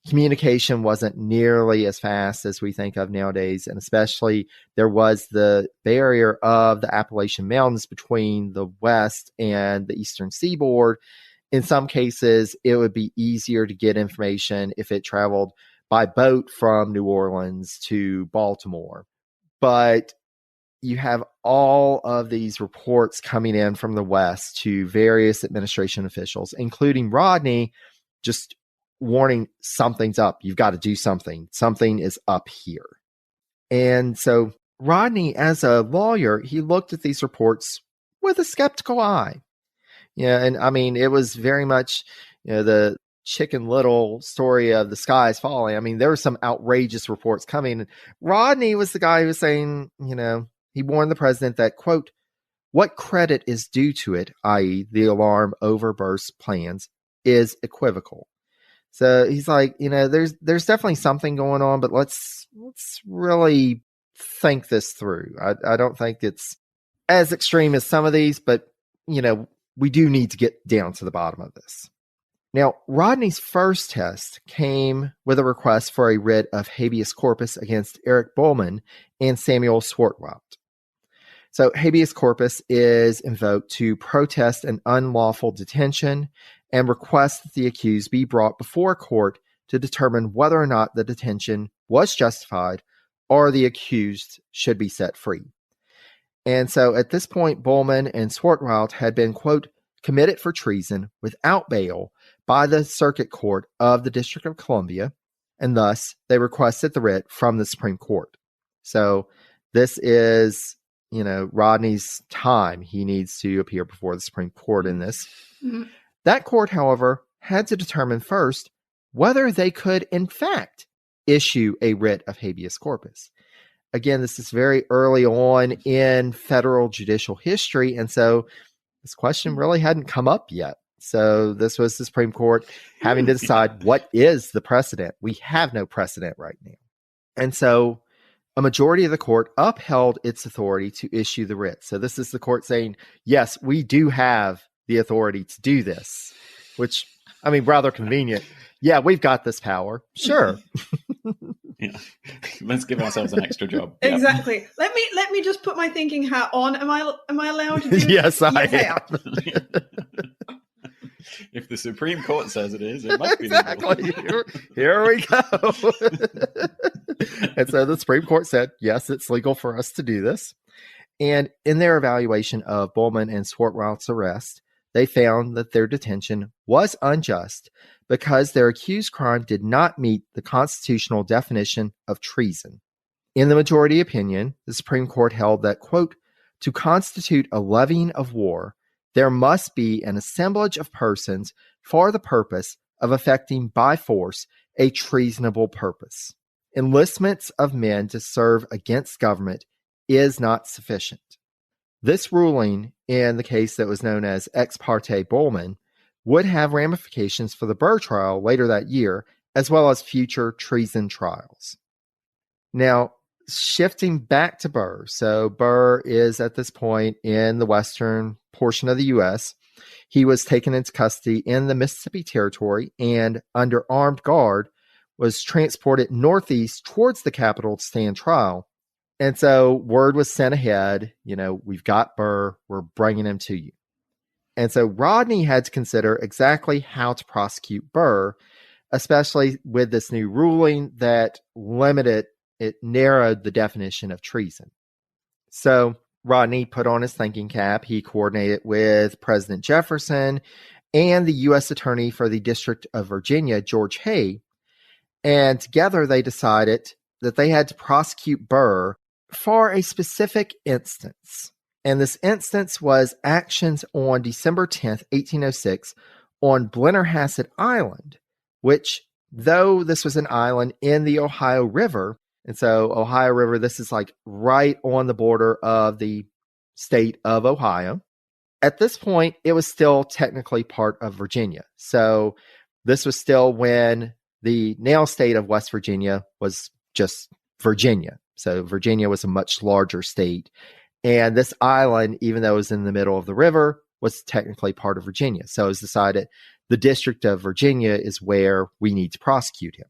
communication wasn't nearly as fast as we think of nowadays. And especially there was the barrier of the Appalachian Mountains between the West and the Eastern Seaboard. In some cases, it would be easier to get information if it traveled by boat from New Orleans to Baltimore. But you have all of these reports coming in from the West to various administration officials, including Rodney, just warning something's up. You've got to do something. Something is up here. And so Rodney, as a lawyer, he looked at these reports with a skeptical eye. Yeah, and I mean, it was very much, the Chicken Little story of the skies falling. I mean, there were some outrageous reports coming. Rodney was the guy who was saying, he warned the president that, quote, what credit is due to it, i.e. the alarm over Burr's plans, is equivocal. So he's like, there's definitely something going on, but let's really think this through. I don't think it's as extreme as some of these, but, we do need to get down to the bottom of this. Now, Rodney's first test came with a request for a writ of habeas corpus against Eric Bullman and Samuel Swartwout. So habeas corpus is invoked to protest an unlawful detention and request that the accused be brought before a court to determine whether or not the detention was justified or the accused should be set free. And so at this point, Bullman and Swartwout had been, quote, committed for treason without bail by the Circuit Court of the District of Columbia, and thus they requested the writ from the Supreme Court. So this is, Rodney's time. He needs to appear before the Supreme Court in this. Mm-hmm. That court, however, had to determine first whether they could, in fact, issue a writ of habeas corpus. Again, this is very early on in federal judicial history, and so this question really hadn't come up yet. So this was the Supreme Court having to decide what is the precedent. We have no precedent right now. And so a majority of the court upheld its authority to issue the writ. So this is the court saying, yes, we do have the authority to do this, which, I mean, rather convenient. Yeah, we've got this power. Sure. Yeah. Let's give ourselves an extra job. Exactly. Yep. Let me just put my thinking hat on. Am I allowed to do Yes, I am. If the Supreme Court says it is, it must be exactly. Here we go. And so the Supreme Court said, yes, it's legal for us to do this. And in their evaluation of Bullman and Swartwout's arrest, they found that their detention was unjust because their accused crime did not meet the constitutional definition of treason. In the majority opinion, the Supreme Court held that, quote, to constitute a levying of war, there must be an assemblage of persons for the purpose of effecting by force a treasonable purpose. Enlistments of men to serve against government is not sufficient. This ruling, in the case that was known as Ex parte Bullman, would have ramifications for the Burr trial later that year, as well as future treason trials. Now, shifting back to Burr. So Burr is at this point in the western portion of the U.S. He was taken into custody in the Mississippi Territory and under armed guard was transported northeast towards the capital to stand trial. And so word was sent ahead, we've got Burr, we're bringing him to you. And so Rodney had to consider exactly how to prosecute Burr, especially with this new ruling that narrowed the definition of treason. So Rodney put on his thinking cap. He coordinated with President Jefferson and the U.S. Attorney for the District of Virginia, George Hay. And together they decided that they had to prosecute Burr for a specific instance. And this instance was actions on December 10th, 1806 on Blennerhassett Island, which, though this was an island in the Ohio River, and so Ohio River, this is like right on the border of the state of Ohio. At this point, it was still technically part of Virginia. So this was still when the now state of West Virginia was just Virginia. So Virginia was a much larger state. And this island, even though it was in the middle of the river, was technically part of Virginia. So it was decided the District of Virginia is where we need to prosecute him.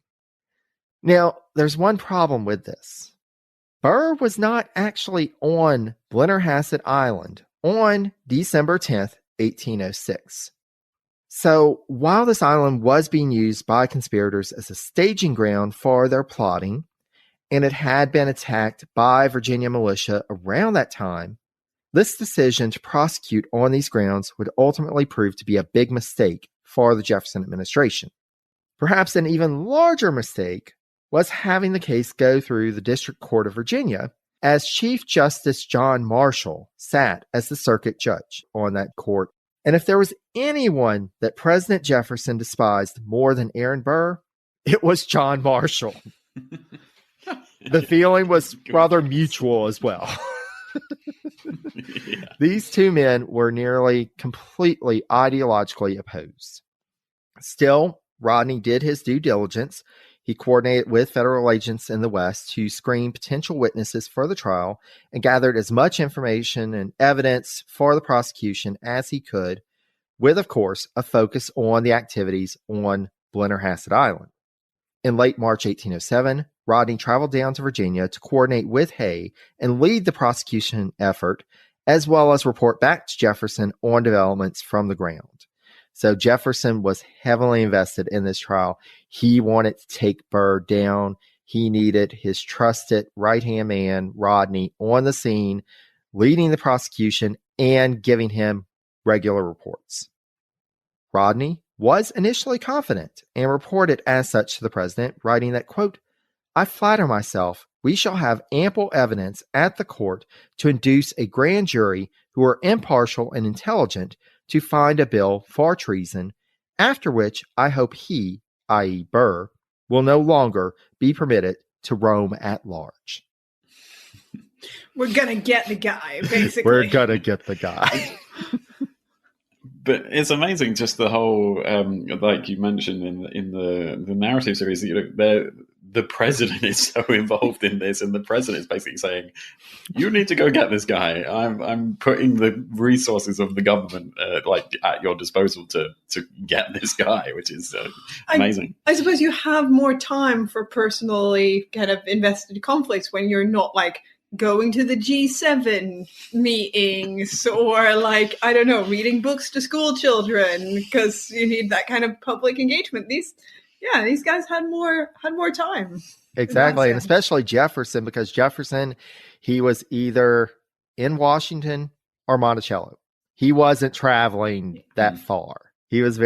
Now, there's one problem with this. Burr was not actually on Blennerhassett Island on December 10th, 1806. So while this island was being used by conspirators as a staging ground for their plotting, and it had been attacked by Virginia militia around that time, this decision to prosecute on these grounds would ultimately prove to be a big mistake for the Jefferson administration. Perhaps an even larger mistake was having the case go through the District Court of Virginia, as Chief Justice John Marshall sat as the circuit judge on that court. And if there was anyone that President Jefferson despised more than Aaron Burr, it was John Marshall. The feeling was rather mutual as well. Yeah. These two men were nearly completely ideologically opposed. Still, Rodney did his due diligence. He coordinated with federal agents in the West to screen potential witnesses for the trial and gathered as much information and evidence for the prosecution as he could, with, of course, a focus on the activities on Blennerhassett Island. In late March 1807, Rodney traveled down to Virginia to coordinate with Hay and lead the prosecution effort, as well as report back to Jefferson on developments from the ground. So Jefferson was heavily invested in this trial. He wanted to take Burr down. He needed his trusted right-hand man, Rodney, on the scene, leading the prosecution and giving him regular reports. Rodney was initially confident and reported as such to the president, writing that, quote, "I flatter myself we shall have ample evidence at the court to induce a grand jury who are impartial and intelligent to find a bill for treason, after which I hope he, i.e. Burr, will no longer be permitted to roam at large." We're going to get the guy, basically. We're going to get the guy. But it's amazing, just the whole, like you mentioned in the narrative series, the president is so involved in this, and the president is basically saying, "You need to go get this guy. I'm putting the resources of the government at your disposal to get this guy," which is amazing. I suppose you have more time for personally kind of invested conflicts when you're not like going to the G7 meetings or I don't know, reading books to school children, because you need that kind of public engagement. These guys had more time. Exactly. And especially Jefferson, because Jefferson, he was either in Washington or Monticello. He wasn't traveling that far. He was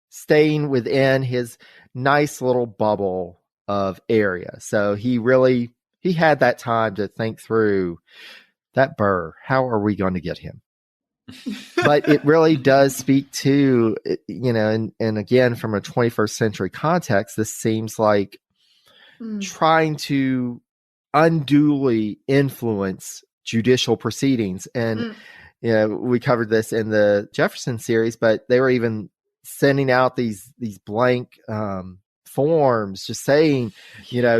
staying within his nice little bubble of area. So he had that time to think through that Burr. How are we going to get him? But it really does speak to, and again, from a 21st century context, this seems like trying to unduly influence judicial proceedings. And, we covered this in the Jefferson series, but they were even sending out these blank forms, just saying,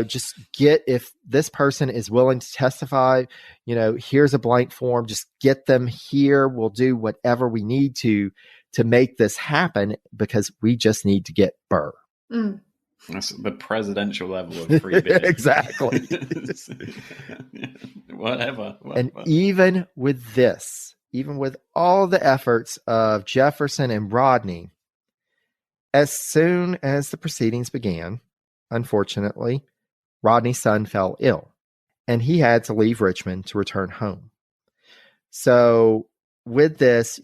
just get, if this person is willing to testify, here's a blank form, just get them here. We'll do whatever we need to make this happen, because we just need to get Burr. That's the presidential level of free bidding. Exactly. Whatever. And even with this, even with all the efforts of Jefferson and Rodney, as soon as the proceedings began, unfortunately, Rodney's son fell ill, and he had to leave Richmond to return home. So with this,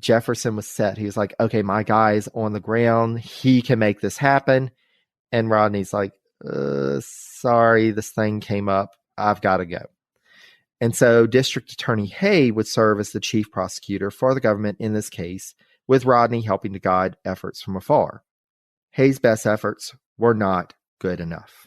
Jefferson was set. He was like, okay, my guy's on the ground. He can make this happen. And Rodney's like, sorry, this thing came up. I've got to go. And so District Attorney Hay would serve as the chief prosecutor for the government in this case, with Rodney helping to guide efforts from afar. Hay's best efforts were not good enough.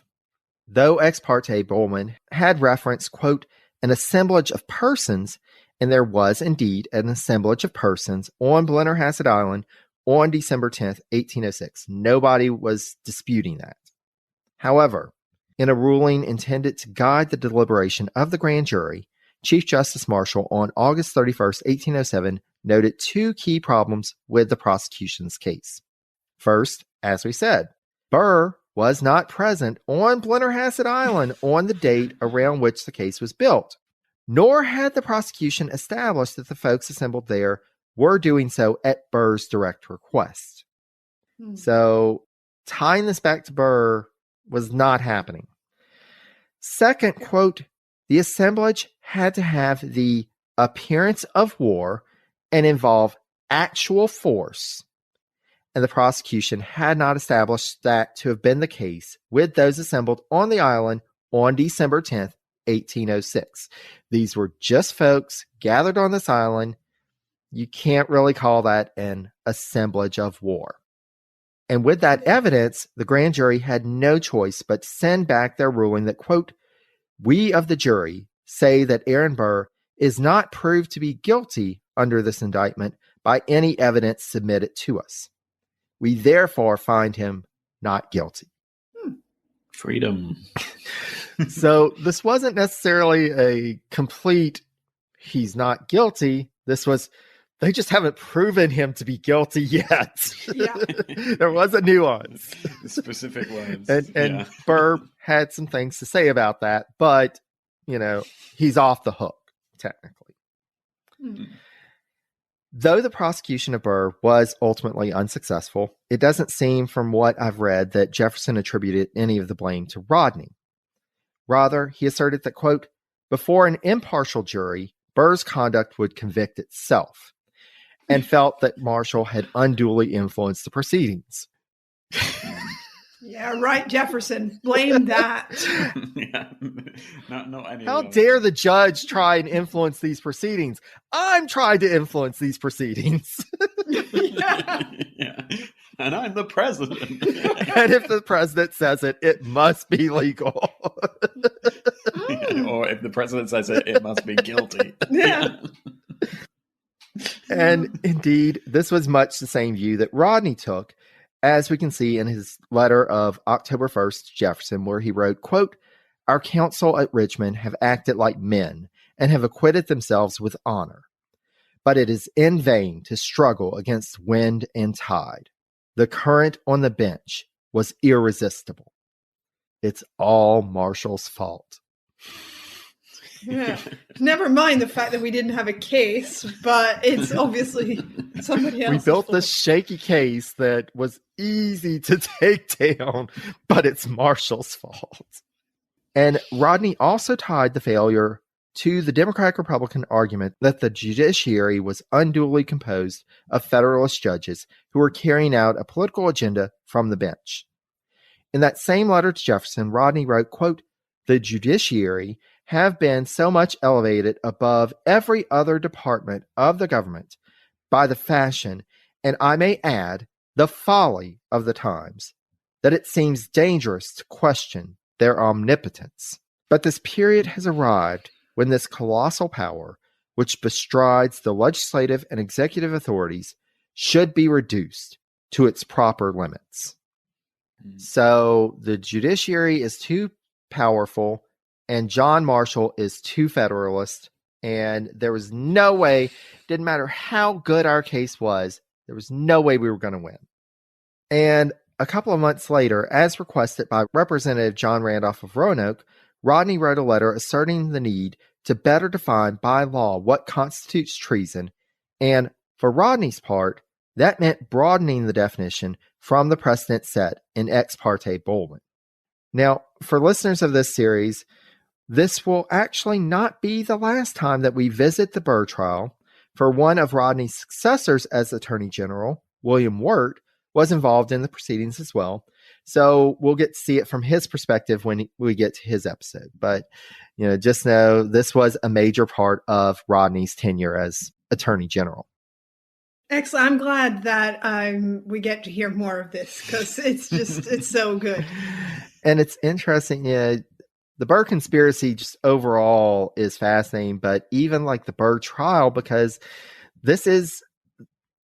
Though ex parte Bowman had referenced, quote, an assemblage of persons, and there was indeed an assemblage of persons on Blennerhassett Island on December 10th, 1806. Nobody was disputing that. However, in a ruling intended to guide the deliberation of the grand jury, Chief Justice Marshall on August 31st, 1807, noted two key problems with the prosecution's case. First, as we said, Burr was not present on Blennerhassett Island on the date around which the case was built, nor had the prosecution established that the folks assembled there were doing so at Burr's direct request. So tying this back to Burr was not happening. Second, quote, the assemblage had to have the appearance of war and involve actual force, and the prosecution had not established that to have been the case with those assembled on the island on December 10th, 1806. These were just folks gathered on this island. You can't really call that an assemblage of war. And with that evidence, the grand jury had no choice but to send back their ruling that, quote, we of the jury say that Aaron Burr is not proved to be guilty under this indictment by any evidence submitted to us. We therefore find him not guilty. Freedom. So this wasn't necessarily a complete, he's not guilty. This was, they just haven't proven him to be guilty yet. Yeah. There was a nuance. Specific words. And Burr had some things to say about that, but, he's off the hook, technically. Though the prosecution of Burr was ultimately unsuccessful, it doesn't seem from what I've read that Jefferson attributed any of the blame to Rodney. Rather, he asserted that, quote, before an impartial jury, Burr's conduct would convict itself, and felt that Marshall had unduly influenced the proceedings. Yeah, right, Jefferson. Blame that. Not any. How dare the judge try and influence these proceedings? I'm trying to influence these proceedings. Yeah. And I'm the president. And if the president says it, it must be legal. Or if the president says it, it must be guilty. Yeah. And indeed, this was much the same view that Rodney took, as we can see in his letter of October 1st to Jefferson, where he wrote, quote, our counsel at Richmond have acted like men and have acquitted themselves with honor. But it is in vain to struggle against wind and tide. The current on the bench was irresistible. It's all Marshall's fault. Yeah. Never mind the fact that we didn't have a case, but it's obviously somebody else. We built this shaky case that was easy to take down, but it's Marshall's fault. And Rodney also tied the failure to the Democratic-Republican argument that the judiciary was unduly composed of Federalist judges who were carrying out a political agenda from the bench. In that same letter to Jefferson, Rodney wrote, quote, the judiciary have been so much elevated above every other department of the government by the fashion, and I may add, the folly of the times, that it seems dangerous to question their omnipotence. But this period has arrived when this colossal power, which bestrides the legislative and executive authorities, should be reduced to its proper limits. So the judiciary is too powerful, and John Marshall is too Federalist, and there was no way, didn't matter how good our case was, there was no way we were going to win. And a couple of months later, as requested by Representative John Randolph of Roanoke, Rodney wrote a letter asserting the need to better define by law what constitutes treason, and for Rodney's part, that meant broadening the definition from the precedent set in Ex parte Bowman. Now, for listeners of this series, this will actually not be the last time that we visit the Burr trial, for one of Rodney's successors as Attorney General, William Wirt, was involved in the proceedings as well. So we'll get to see it from his perspective when we get to his episode. But, just know this was a major part of Rodney's tenure as Attorney General. Excellent. I'm glad that we get to hear more of this because it's so good. And it's interesting, the Burr conspiracy just overall is fascinating, but even like the Burr trial, because this is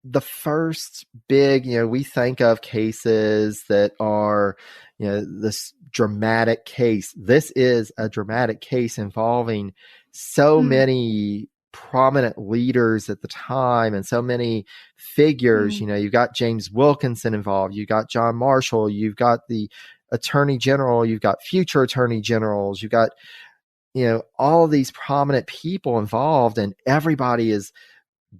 the first big, we think of cases that are, this dramatic case. This is a dramatic case involving so many prominent leaders at the time and so many figures. You've got James Wilkinson involved. You've got John Marshall. You've got the attorney general, you've got future attorney generals, you've got, all of these prominent people involved, and everybody is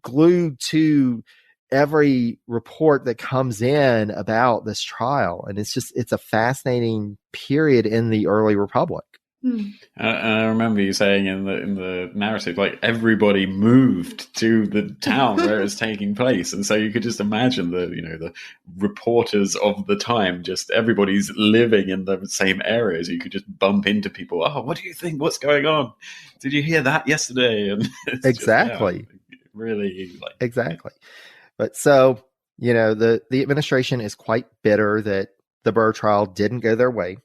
glued to every report that comes in about this trial. And it's a fascinating period in the early republic. And I remember you saying in the narrative, like, everybody moved to the town where it's taking place, and so you could just imagine the reporters of the time, just everybody's living in the same areas. You could just bump into people. Oh, what do you think? What's going on? Did you hear that yesterday? And it's exactly, just, really, exactly. But so the administration is quite bitter that the Burr trial didn't go their way.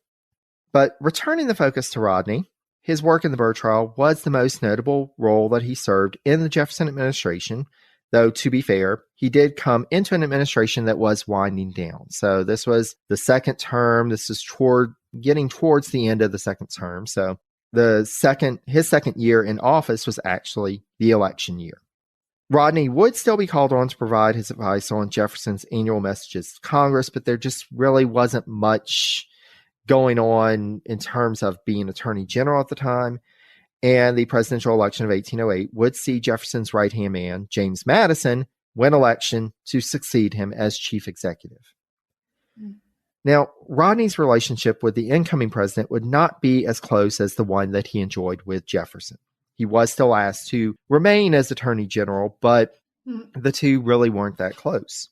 But returning the focus to Rodney, his work in the Burr trial was the most notable role that he served in the Jefferson administration, though, to be fair, he did come into an administration that was winding down. So this was the second term. This is getting towards the end of the second term. So his second year in office was actually the election year. Rodney would still be called on to provide his advice on Jefferson's annual messages to Congress, but there just really wasn't much going on in terms of being Attorney General at the time. And the presidential election of 1808 would see Jefferson's right-hand man, James Madison, win election to succeed him as chief executive. Now, Rodney's relationship with the incoming president would not be as close as the one that he enjoyed with Jefferson. He was still asked to remain as Attorney General, but the two really weren't that close.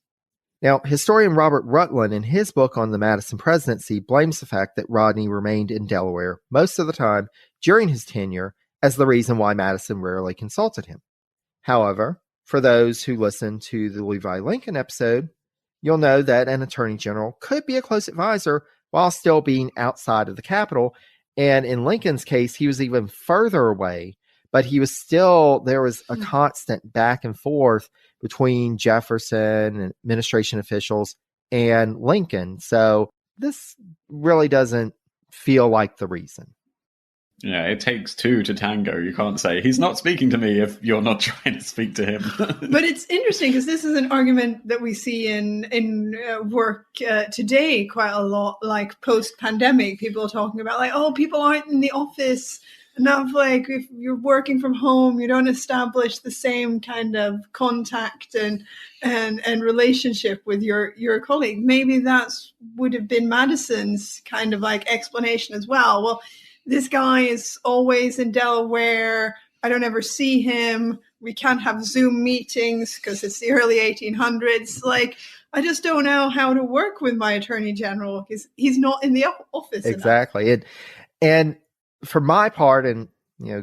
Now, historian Robert Rutland, in his book on the Madison presidency, blames the fact that Rodney remained in Delaware most of the time during his tenure as the reason why Madison rarely consulted him. However, for those who listened to the Levi Lincoln episode, you'll know that an attorney general could be a close advisor while still being outside of the Capitol. And in Lincoln's case, he was even further away, but there was a constant back and forth between Jefferson and administration officials and Lincoln. So this really doesn't feel like the reason. Yeah, it takes two to tango. You can't say, he's not speaking to me if you're not trying to speak to him. But it's interesting because this is an argument that we see in work today quite a lot, like post-pandemic. People are talking about people aren't in the office enough. Like, if you're working from home, you don't establish the same kind of contact and relationship with your colleague. Maybe that's would have been Madison's kind of explanation as well. Well, this guy is always in Delaware. I don't ever see him. We can't have Zoom meetings because it's the early 1800s. I just don't know how to work with my attorney general because he's not in the office. Exactly. And for my part, and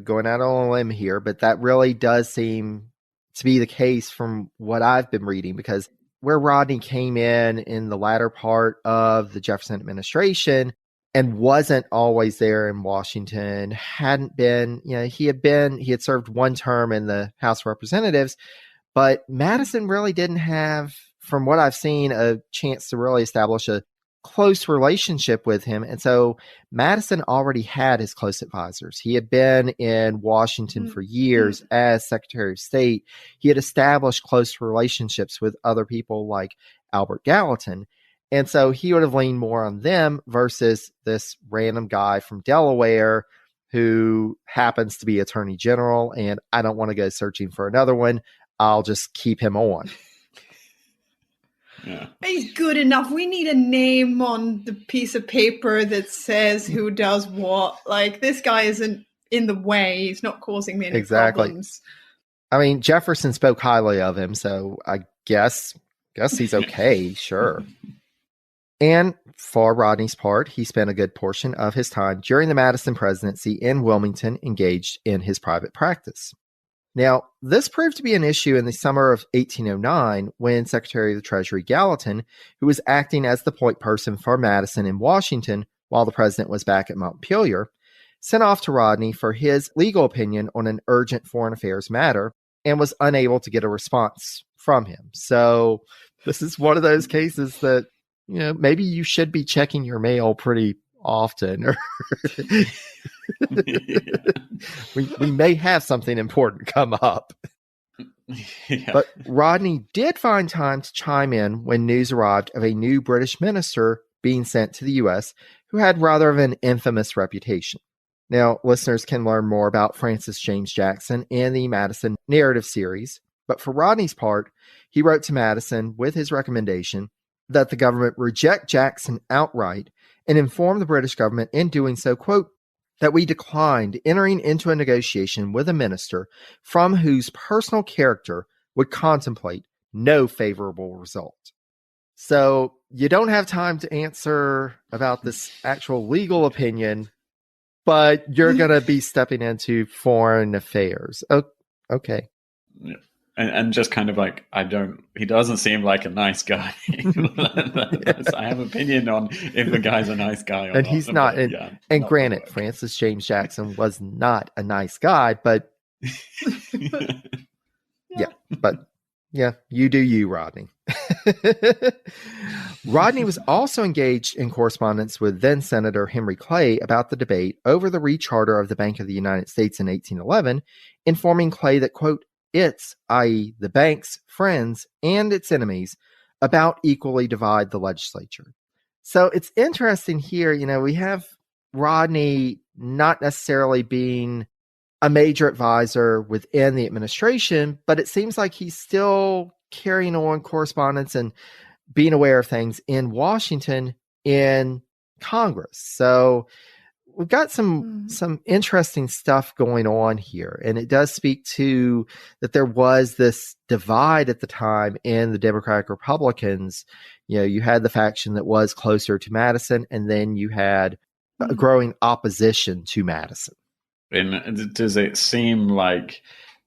going out on a limb here, but that really does seem to be the case from what I've been reading, because where Rodney came in the latter part of the Jefferson administration and wasn't always there in Washington, hadn't been, he had served one term in the House of Representatives, but Madison really didn't have, from what I've seen, a chance to really establish a close relationship with him. And so Madison already had his close advisors. He had been in Washington for years as Secretary of State. He had established close relationships with other people like Albert Gallatin. And so he would have leaned more on them versus this random guy from Delaware who happens to be Attorney General, and I don't want to go searching for another one. I'll just keep him on. Yeah. He's good enough. We need a name on the piece of paper that says who does what. This guy isn't in the way. He's not causing me any problems. I mean, Jefferson spoke highly of him, so I guess he's okay, sure. And for Rodney's part, he spent a good portion of his time during the Madison presidency in Wilmington engaged in his private practice. Now, this proved to be an issue in the summer of 1809 when Secretary of the Treasury Gallatin, who was acting as the point person for Madison in Washington while the president was back at Montpelier, sent off to Rodney for his legal opinion on an urgent foreign affairs matter and was unable to get a response from him. So this is one of those cases that, maybe you should be checking your mail pretty often, or we may have something important come up. Yeah. But Rodney did find time to chime in when news arrived of a new British minister being sent to the U.S. who had rather of an infamous reputation. Now, listeners can learn more about Francis James Jackson in the Madison narrative series, but for Rodney's part, he wrote to Madison with his recommendation that the government reject Jackson outright and inform the British government in doing so, quote, that we declined entering into a negotiation with a minister from whose personal character would contemplate no favorable result. So you don't have time to answer about this actual legal opinion, but you're going to be stepping into foreign affairs. Okay. Yeah. And just kind of like, he doesn't seem like a nice guy. I have opinion on if the guy's a nice guy or not. And he's not. And granted, Francis James Jackson was not a nice guy, but yeah, you do you, Rodney. Rodney was also engaged in correspondence with then Senator Henry Clay about the debate over the recharter of the Bank of the United States in 1811, informing Clay that, quote, its, i.e. the bank's, friends and its enemies about equally divide the legislature. So it's interesting here, we have Rodney not necessarily being a major advisor within the administration, but it seems like he's still carrying on correspondence and being aware of things in Washington in Congress. So we've got some interesting stuff going on here. And it does speak to that there was this divide at the time in the Democratic Republicans. You had the faction that was closer to Madison, and then you had a growing opposition to Madison. And does it seem like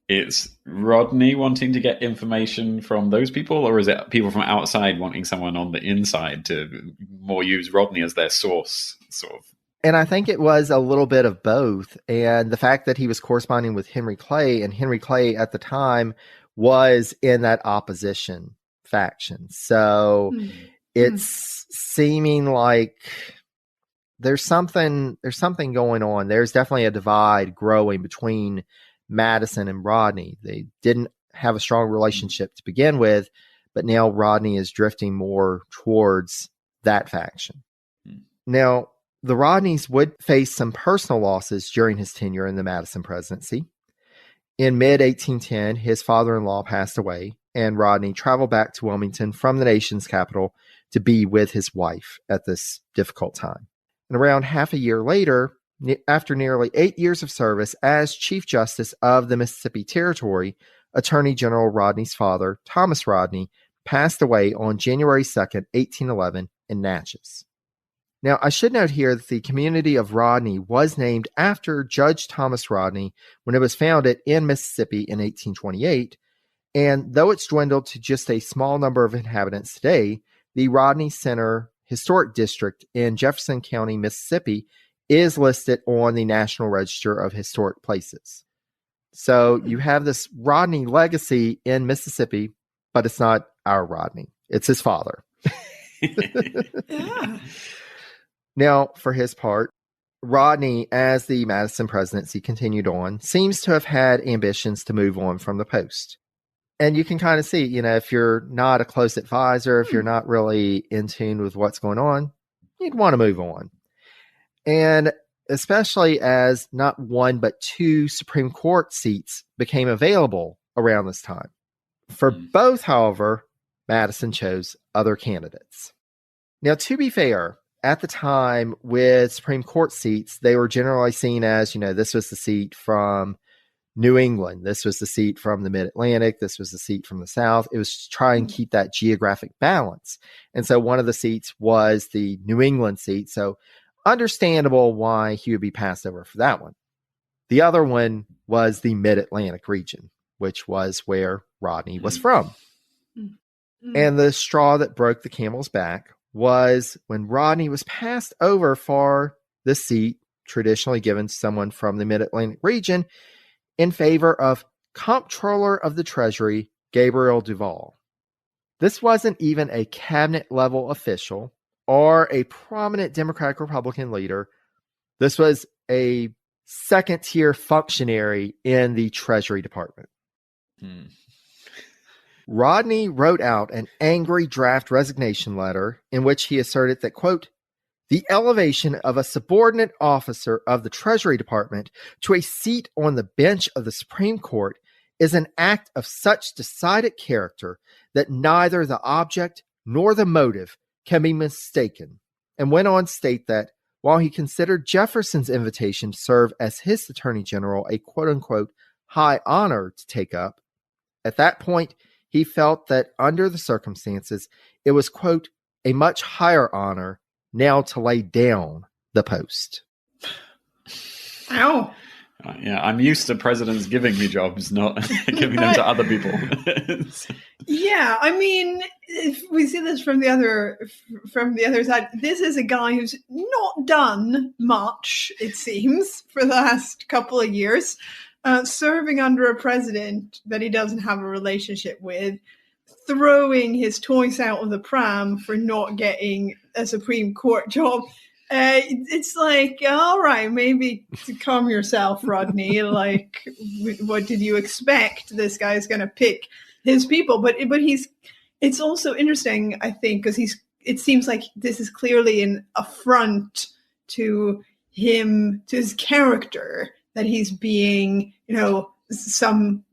it's Rodney wanting to get information from those people, or is it people from outside wanting someone on the inside to more use Rodney as their source, sort of? And I think it was a little bit of both. And the fact that he was corresponding with Henry Clay, and Henry Clay at the time was in that opposition faction. So it's seeming like there's something going on. There's definitely a divide growing between Madison and Rodney. They didn't have a strong relationship to begin with, but now Rodney is drifting more towards that faction. Now, the Rodneys would face some personal losses during his tenure in the Madison presidency. In mid-1810, his father-in-law passed away, and Rodney traveled back to Wilmington from the nation's capital to be with his wife at this difficult time. And around half a year later, after nearly 8 years of service as Chief Justice of the Mississippi Territory, Attorney General Rodney's father, Thomas Rodney, passed away on January 2nd, 1811 in Natchez. Now, I should note here that the community of Rodney was named after Judge Thomas Rodney when it was founded in Mississippi in 1828, and though it's dwindled to just a small number of inhabitants today, the Rodney Center Historic District in Jefferson County, Mississippi, is listed on the National Register of Historic Places. So you have this Rodney legacy in Mississippi, but it's not our Rodney. It's his father. Yeah. Now, for his part, Rodney, as the Madison presidency continued on, seems to have had ambitions to move on from the post. And you can kind of see, if you're not a close advisor, if you're not really in tune with what's going on, you'd want to move on. And especially as not one but two Supreme Court seats became available around this time. For both, however, Madison chose other candidates. Now, to be fair, at the time with Supreme Court seats, they were generally seen as, this was the seat from New England. This was the seat from the Mid-Atlantic. This was the seat from the South. It was to try and keep that geographic balance. And so one of the seats was the New England seat. So understandable why he would be passed over for that one. The other one was the Mid-Atlantic region, which was where Rodney was from. And the straw that broke the camel's back was when Rodney was passed over for the seat traditionally given to someone from the Mid-Atlantic region in favor of Comptroller of the Treasury, Gabriel Duval. This wasn't even a cabinet-level official or a prominent Democratic-Republican leader. This was a second-tier functionary in the Treasury Department. Rodney wrote out an angry draft resignation letter in which he asserted that, quote, The elevation of a subordinate officer of the Treasury Department to a seat on the bench of the Supreme Court is an act of such decided character that neither the object nor the motive can be mistaken, and went on to state that while he considered Jefferson's invitation to serve as his Attorney General a quote-unquote high honor to take up, at that point he felt that under the circumstances it was, quote, a much higher honor now to lay down the post. Ow. Yeah, I'm used to presidents giving me jobs, not giving them to other people. Yeah, I mean, if we see this from the other side, this is a guy who's not done much, it seems, for the last couple of years, serving under a president that he doesn't have a relationship with, throwing his toys out of the pram for not getting a Supreme Court job. It's like, all right, maybe to calm yourself, Rodney. Like, what did you expect? This guy's going to pick his people, but it's also interesting, I think, because it seems like this is clearly an affront to him, to his character, that he's being,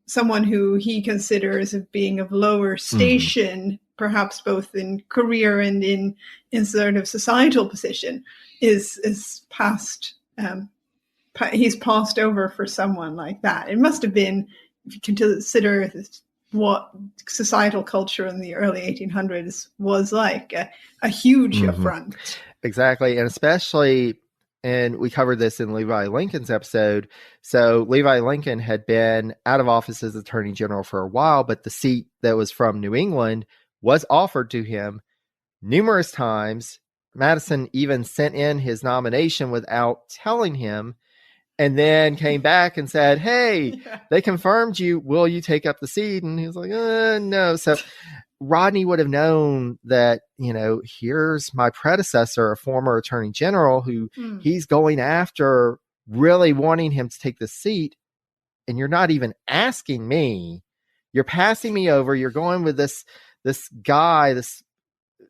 someone who he considers of being of lower station, perhaps both in career and in sort of societal position, is passed. He's passed over for someone like that. It must have been, if you consider what societal culture in the early 1800s was like, a huge affront. Exactly, and especially, and we covered this in Levi Lincoln's episode. So Levi Lincoln had been out of office as Attorney General for a while, but the seat that was from New England was offered to him numerous times. Madison even sent in his nomination without telling him, and then came back and said, hey, they confirmed you. Will you take up the seat? And he was like, no. So Rodney would have known that, here's my predecessor, a former Attorney General, who he's going after, really wanting him to take the seat. And you're not even asking me. You're passing me over. You're going with this guy, this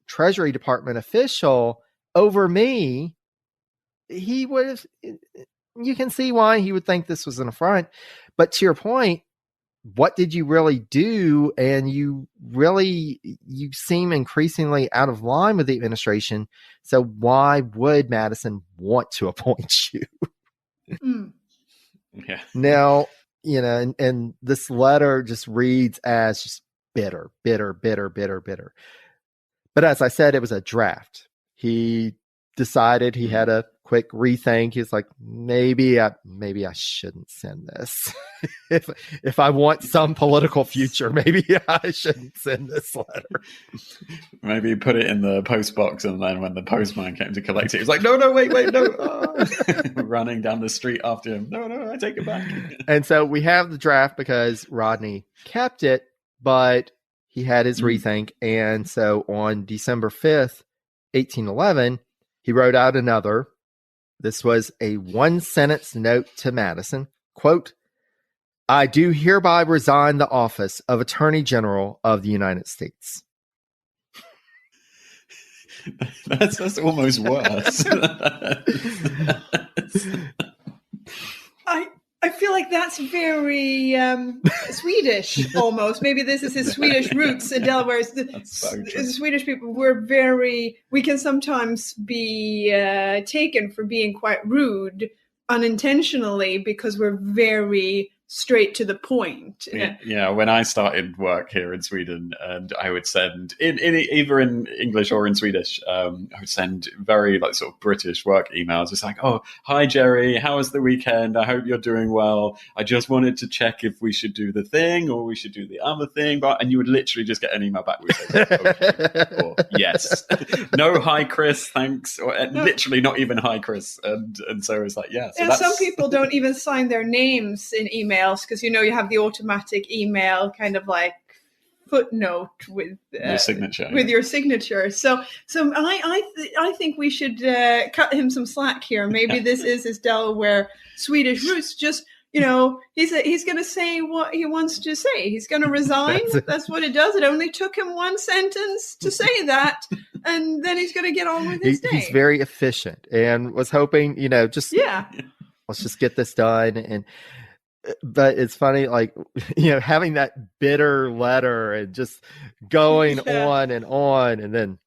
Treasury Department official over me. He would have, you can see why he would think this was an affront. But to your point, what did you really do? And you seem increasingly out of line with the administration. So why would Madison want to appoint you? Yeah. Now, and this letter just reads as just bitter. But as I said, it was a draft. He decided, he had a quick rethink. He's like, maybe I shouldn't send this. if I want some political future, maybe I shouldn't send this letter. Maybe put it in the post box, and then when the postman came to collect it, he was like, no, wait, no. Oh. Running down the street after him. No, I take it back. And so we have the draft because Rodney kept it, but he had his rethink. And so on December 5th, 1811, he wrote out another. This was a one-sentence note to Madison. Quote, I do hereby resign the office of Attorney General of the United States. That's almost worse. I feel like that's very Swedish, almost. Maybe this is his Swedish roots in Delaware. The Swedish people we can sometimes be taken for being quite rude unintentionally because we're very straight to the point. Yeah, when I started work here in Sweden, and I would send either in English or in Swedish, I would send very sort of British work emails. It's like, oh, hi Jerry, how was the weekend? I hope you're doing well. I just wanted to check if we should do the thing or we should do the other thing. And you would literally just get an email back with okay, or yes, no, hi Chris, thanks, or literally not even hi Chris. And so it's like, yeah. So some people don't even sign their names in emails because you have the automatic email kind of like footnote with your signature. With your signature. So I think we should cut him some slack here. Maybe this is his Delaware Swedish roots. Just he's going to say what he wants to say. He's going to resign. That's what it does. It only took him one sentence to say that. and then he's going to get on with his day. He's very efficient and was hoping, let's just get this done. But it's funny, like, having that bitter letter and just going on, and then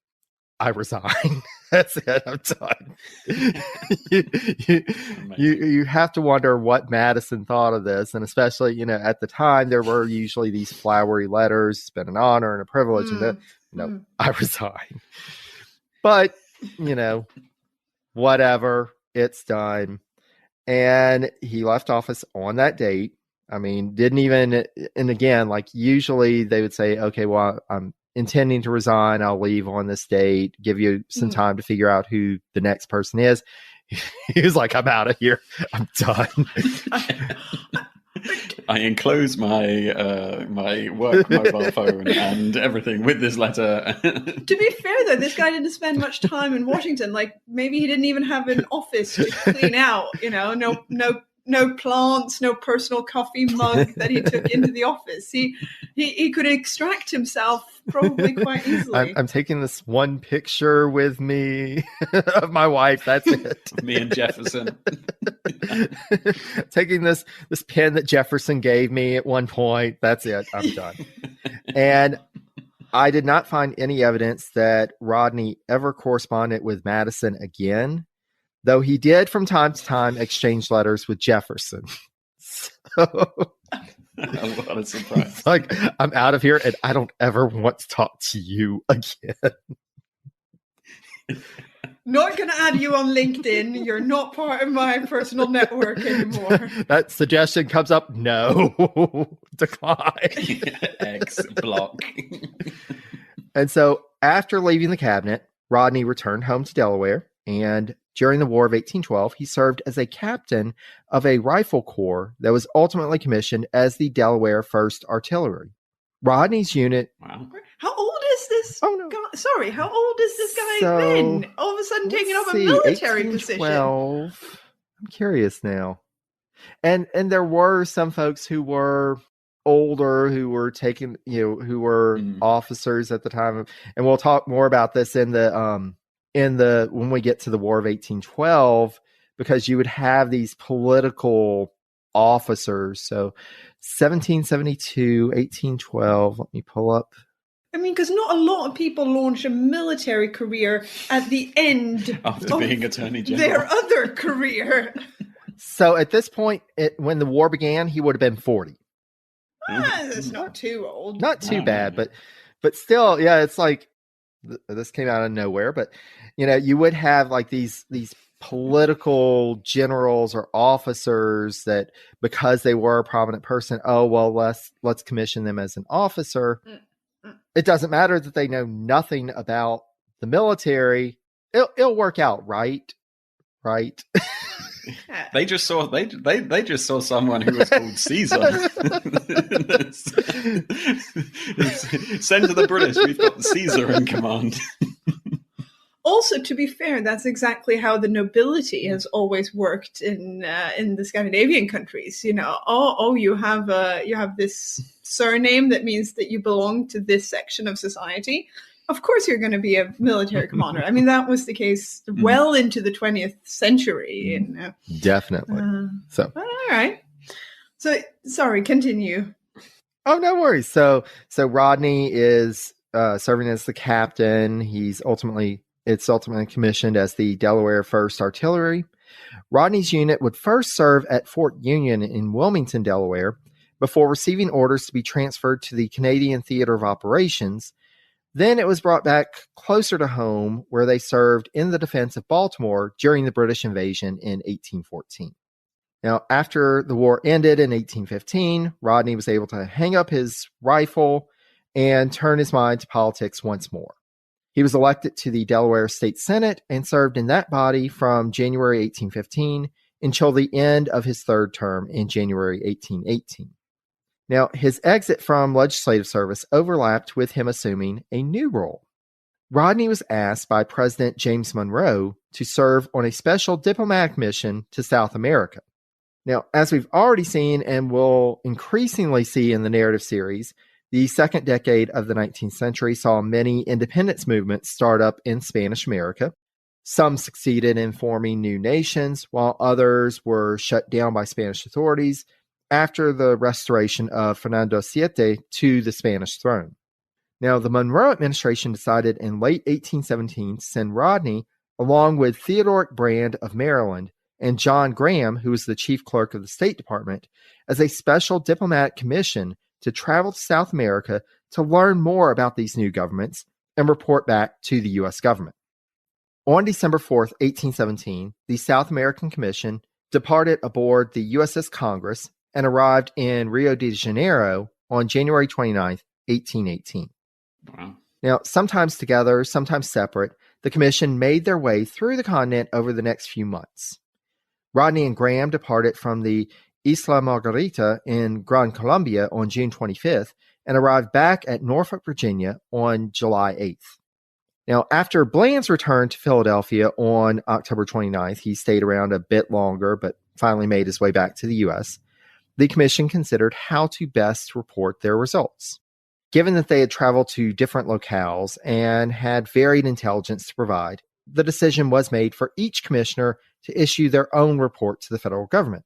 I resign. That's it. I'm done. you have to wonder what Madison thought of this. And especially, at the time, there were usually these flowery letters. It's been an honor and a privilege. And I resign. But, whatever. It's done. And he left office on that date. I mean, didn't even, and again, like usually they would say, okay, well, I'm intending to resign. I'll leave on this date, give you some time to figure out who the next person is. He was like, I'm out of here. I'm done. I enclose my my work mobile phone and everything with this letter. To be fair, though, this guy didn't spend much time in Washington. Like, maybe he didn't even have an office to clean out. No plants, no personal coffee mug that he took into the office. He could extract himself probably quite easily. I'm taking this one picture with me of my wife. That's it. Me and Jefferson. Taking this pen that Jefferson gave me at one point. That's it. I'm done. And I did not find any evidence that Rodney ever corresponded with Madison again, though he did from time to time exchange letters with Jefferson. So, what a surprise. Like, I'm out of here and I don't ever want to talk to you again. Not going to add you on LinkedIn. You're not part of my personal network anymore. That suggestion comes up. No. Decline. X block. And so after leaving the cabinet, Rodney returned home to Delaware, and during the War of 1812, he served as a captain of a rifle corps that was ultimately commissioned as the Delaware 1st Artillery. Rodney's unit... Wow. How old is this guy? Sorry, how old is this guy then? All of a sudden taking up a military position. I'm curious now. And there were some folks who were older, who were taking, who were officers at the time. And we'll talk more about this in the when we get to the War of 1812, because you would have these political officers. So 1772, 1812, let me pull up. I mean, because not a lot of people launch a military career at the end after being Attorney General. Their other career. So at this point, when the war began, he would have been 40. That's not too old. Not too bad, but still, yeah, it's like, this came out of nowhere, but you would have like these political generals or officers that, because they were a prominent person, let's commission them as an officer. It doesn't matter that they know nothing about the military. It'll work out, right? They just saw they just saw someone who was called Caesar. Send to the British. We've got Caesar in command. Also, to be fair, that's exactly how the nobility has always worked in the Scandinavian countries. You have this surname that means that you belong to this section of society. Of course, you're going to be a military commander. I mean, that was the case well into the 20th century. Definitely. All right. So, sorry, continue. Oh, no worries. So Rodney is serving as the captain. It's ultimately commissioned as the Delaware 1st Artillery. Rodney's unit would first serve at Fort Union in Wilmington, Delaware, before receiving orders to be transferred to the Canadian Theater of Operations. Then it was brought back closer to home, where they served in the defense of Baltimore during the British invasion in 1814. Now, after the war ended in 1815, Rodney was able to hang up his rifle and turn his mind to politics once more. He was elected to the Delaware State Senate and served in that body from January 1815 until the end of his third term in January 1818. Now, his exit from legislative service overlapped with him assuming a new role. Rodney was asked by President James Monroe to serve on a special diplomatic mission to South America. Now, as we've already seen and will increasingly see in the narrative series, The second decade of the 19th century saw many independence movements start up in Spanish America. Some succeeded in forming new nations, while others were shut down by Spanish authorities after the restoration of Fernando VII to the Spanish throne. Now, the Monroe administration decided in late 1817 to send Rodney, along with Theodoric Brand of Maryland and John Graham, who was the chief clerk of the State Department, as a special diplomatic commission to travel to South America to learn more about these new governments and report back to the U.S. government. On December 4th, 1817, the South American Commission departed aboard the USS Congress and arrived in Rio de Janeiro on January 29th, 1818. Wow. Now, sometimes together, sometimes separate, the commission made their way through the continent over the next few months. Rodney and Graham departed from the Isla Margarita in Gran Colombia on June 25th and arrived back at Norfolk, Virginia on July 8th. Now, after Bland's return to Philadelphia on October 29th, he stayed around a bit longer, but finally made his way back to the U.S. The commission considered how to best report their results. Given that they had traveled to different locales and had varied intelligence to provide, the decision was made for each commissioner to issue their own report to the federal government.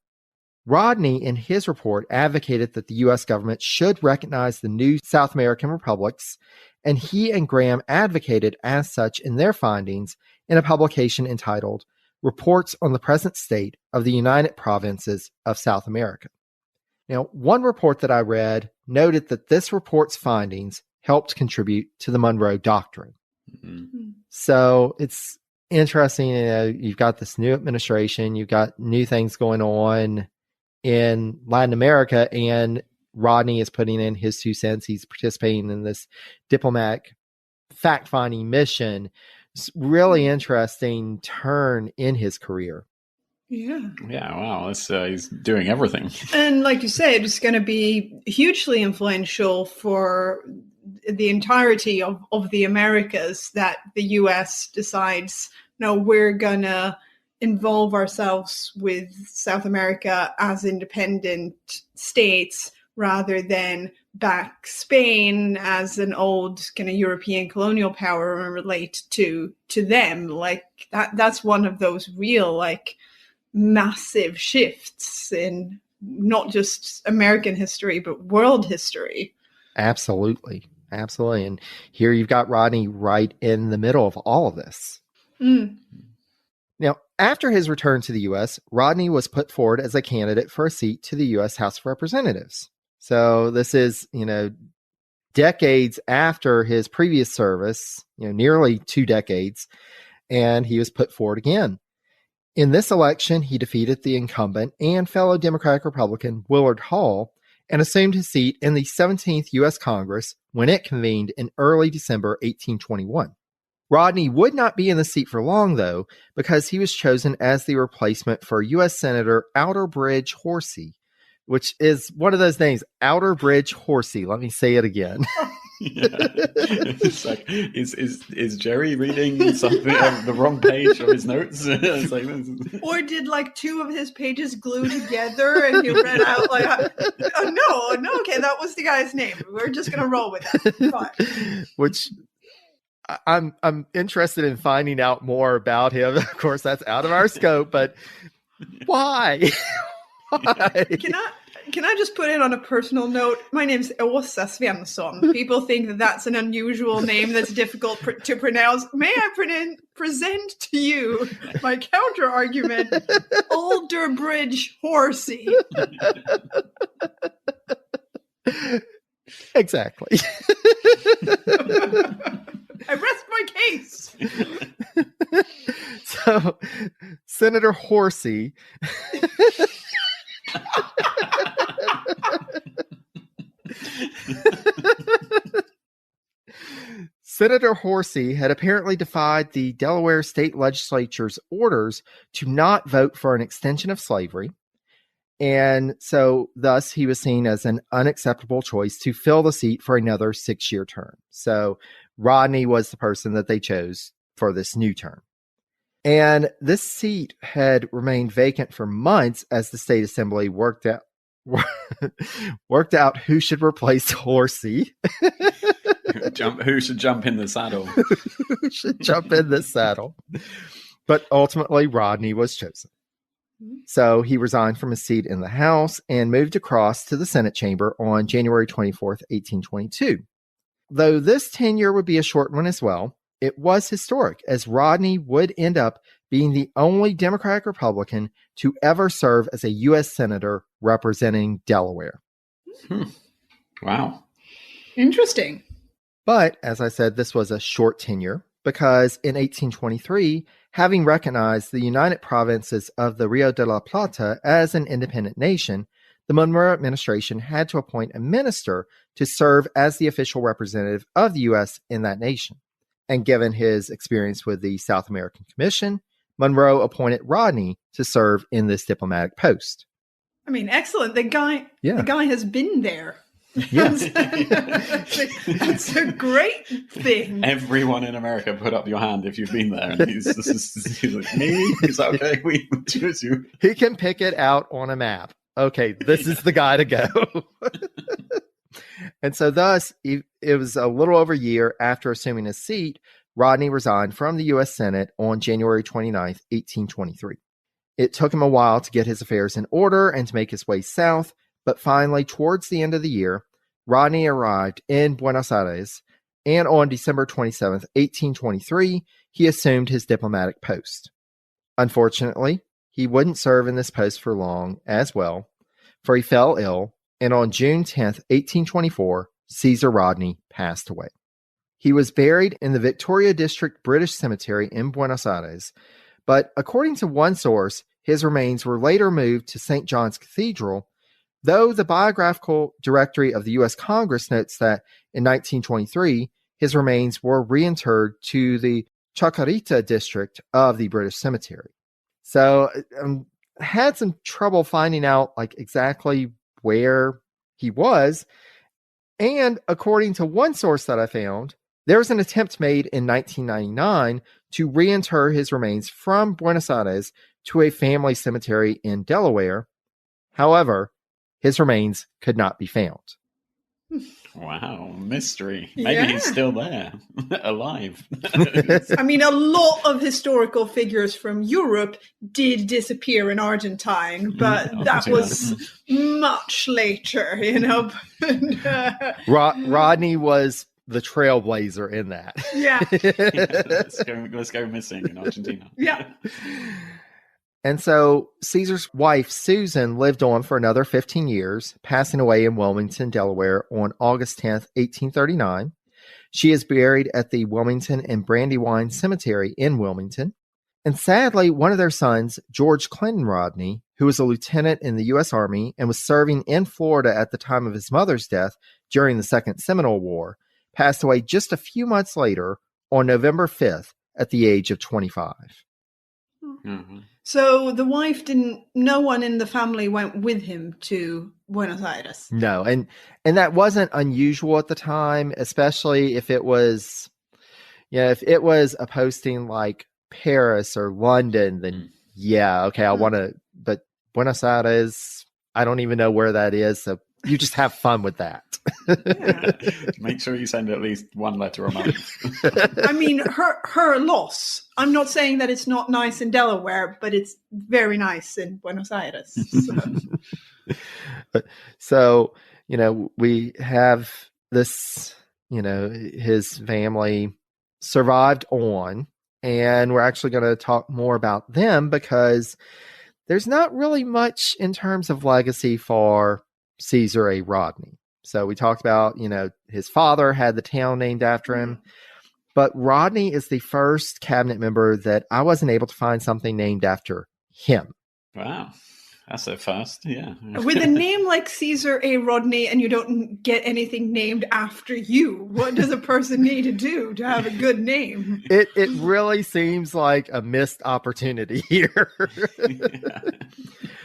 Rodney, in his report, advocated that the U.S. government should recognize the new South American republics, and he and Graham advocated as such in their findings in a publication entitled Reports on the Present State of the United Provinces of South America. Now, one report that I read noted that this report's findings helped contribute to the Monroe Doctrine. Mm-hmm. So it's interesting, you've got this new administration, you've got new things going on in Latin America, and Rodney is putting in his 2 cents. He's participating in this diplomatic fact-finding mission. It's really interesting turn in his career. Yeah. Yeah, wow. He's doing everything. And like you said, it's going to be hugely influential for the entirety of the Americas that the U.S. decides, no, we're going to involve ourselves with South America as independent states rather than back Spain as an old kind of European colonial power and relate to them. Like that's one of those real massive shifts in not just American history, but world history. Absolutely. Absolutely. And here you've got Rodney right in the middle of all of this. Mm. Now, after his return to the U.S., Rodney was put forward as a candidate for a seat to the U.S. House of Representatives. So this is, decades after his previous service, nearly 2 decades, and he was put forward again. In this election, he defeated the incumbent and fellow Democratic Republican Willard Hall and assumed his seat in the 17th U.S. Congress when it convened in early December 1821. Rodney would not be in the seat for long, though, because he was chosen as the replacement for U.S. Senator Outerbridge Horsey, which is one of those names, Outerbridge Horsey. Let me say it again. Yeah. It's like, is Jerry reading something on the wrong page of his notes? It's like, or did 2 of his pages glue together and he read out oh no, okay, that was the guy's name. We're just gonna roll with that. Fine. Which I'm interested in finding out more about him. Of course, that's out of our scope, but why? Why? Can I just put in on a personal note? My name's Åsa Svensson. People think that that's an unusual name that's difficult to pronounce. May I present to you my counter argument, Outerbridge Horsey? Exactly. I rest my case. So, Senator Horsey. Senator Horsey had apparently defied the Delaware state legislature's orders to not vote for an extension of slavery, and so thus he was seen as an unacceptable choice to fill the seat for another 6-year term. So Rodney was the person that they chose for this new term. And this seat had remained vacant for months as the state assembly worked worked out who should replace Horsey. Who should jump in the saddle? Who should jump in the saddle? But ultimately, Rodney was chosen. So he resigned from his seat in the House and moved across to the Senate chamber on January 24th, 1822. Though this tenure would be a short one as well, it was historic, as Rodney would end up being the only Democratic Republican to ever serve as a U.S. Senator representing Delaware. Wow. Interesting. But, as I said, this was a short tenure because in 1823, having recognized the United Provinces of the Rio de la Plata as an independent nation, the Monroe administration had to appoint a minister to serve as the official representative of the U.S. in that nation. And given his experience with the South American Commission, Monroe appointed Rodney to serve in this diplomatic post. I mean, excellent. The guy has been there. Yes. That's a great thing. Everyone in America put up your hand if you've been there. And he's like, me? Is that okay? We choose you. He can pick it out on a map. Okay, this is the guy to go. And so thus, it was a little over a year after assuming his seat, Rodney resigned from the U.S. Senate on January 29th, 1823. It took him a while to get his affairs in order and to make his way south, but finally, towards the end of the year, Rodney arrived in Buenos Aires, and on December 27th, 1823, he assumed his diplomatic post. Unfortunately, he wouldn't serve in this post for long as well, for he fell ill, and on June 10th, 1824, Caesar Rodney passed away. He was buried in the Victoria District British Cemetery in Buenos Aires, but according to one source, his remains were later moved to St. John's Cathedral, though the biographical directory of the U.S. Congress notes that in 1923, his remains were reinterred to the Chacarita district of the British Cemetery. So I had some trouble finding out exactly where he was. And according to one source that I found, there was an attempt made in 1999 to reinter his remains from Buenos Aires to a family cemetery in Delaware. However, his remains could not be found. Wow, mystery. Maybe he's still there, alive. I mean, a lot of historical figures from Europe did disappear in Argentine, but that was much later, Rodney was the trailblazer in that. Yeah. Let's go missing in Argentina. Yeah. And so Caesar's wife, Susan, lived on for another 15 years, passing away in Wilmington, Delaware on August 10th, 1839. She is buried at the Wilmington and Brandywine Cemetery in Wilmington. And sadly, one of their sons, George Clinton Rodney, who was a lieutenant in the U.S. Army and was serving in Florida at the time of his mother's death during the Second Seminole War, passed away just a few months later on November 5th at the age of 25. Mm-hmm. So the wife no one in the family went with him to Buenos Aires. No, and that wasn't unusual at the time, especially if it was, if it was a posting like Paris or London, then okay, I want to, but Buenos Aires, I don't even know where that is, so you just have fun with that. Yeah. Make sure you send at least one letter a month. I mean, her loss. I'm not saying that it's not nice in Delaware, but it's very nice in Buenos Aires. So we have this, his family survived on, and we're actually going to talk more about them because there's not really much in terms of legacy for Caesar A. Rodney. So we talked about, his father had the town named after him, but Rodney is the first cabinet member that I wasn't able to find something named after him. Wow. That's a first, yeah. With a name like Caesar A. Rodney and you don't get anything named after you, what does a person need to do to have a good name? It really seems like a missed opportunity here. Yeah.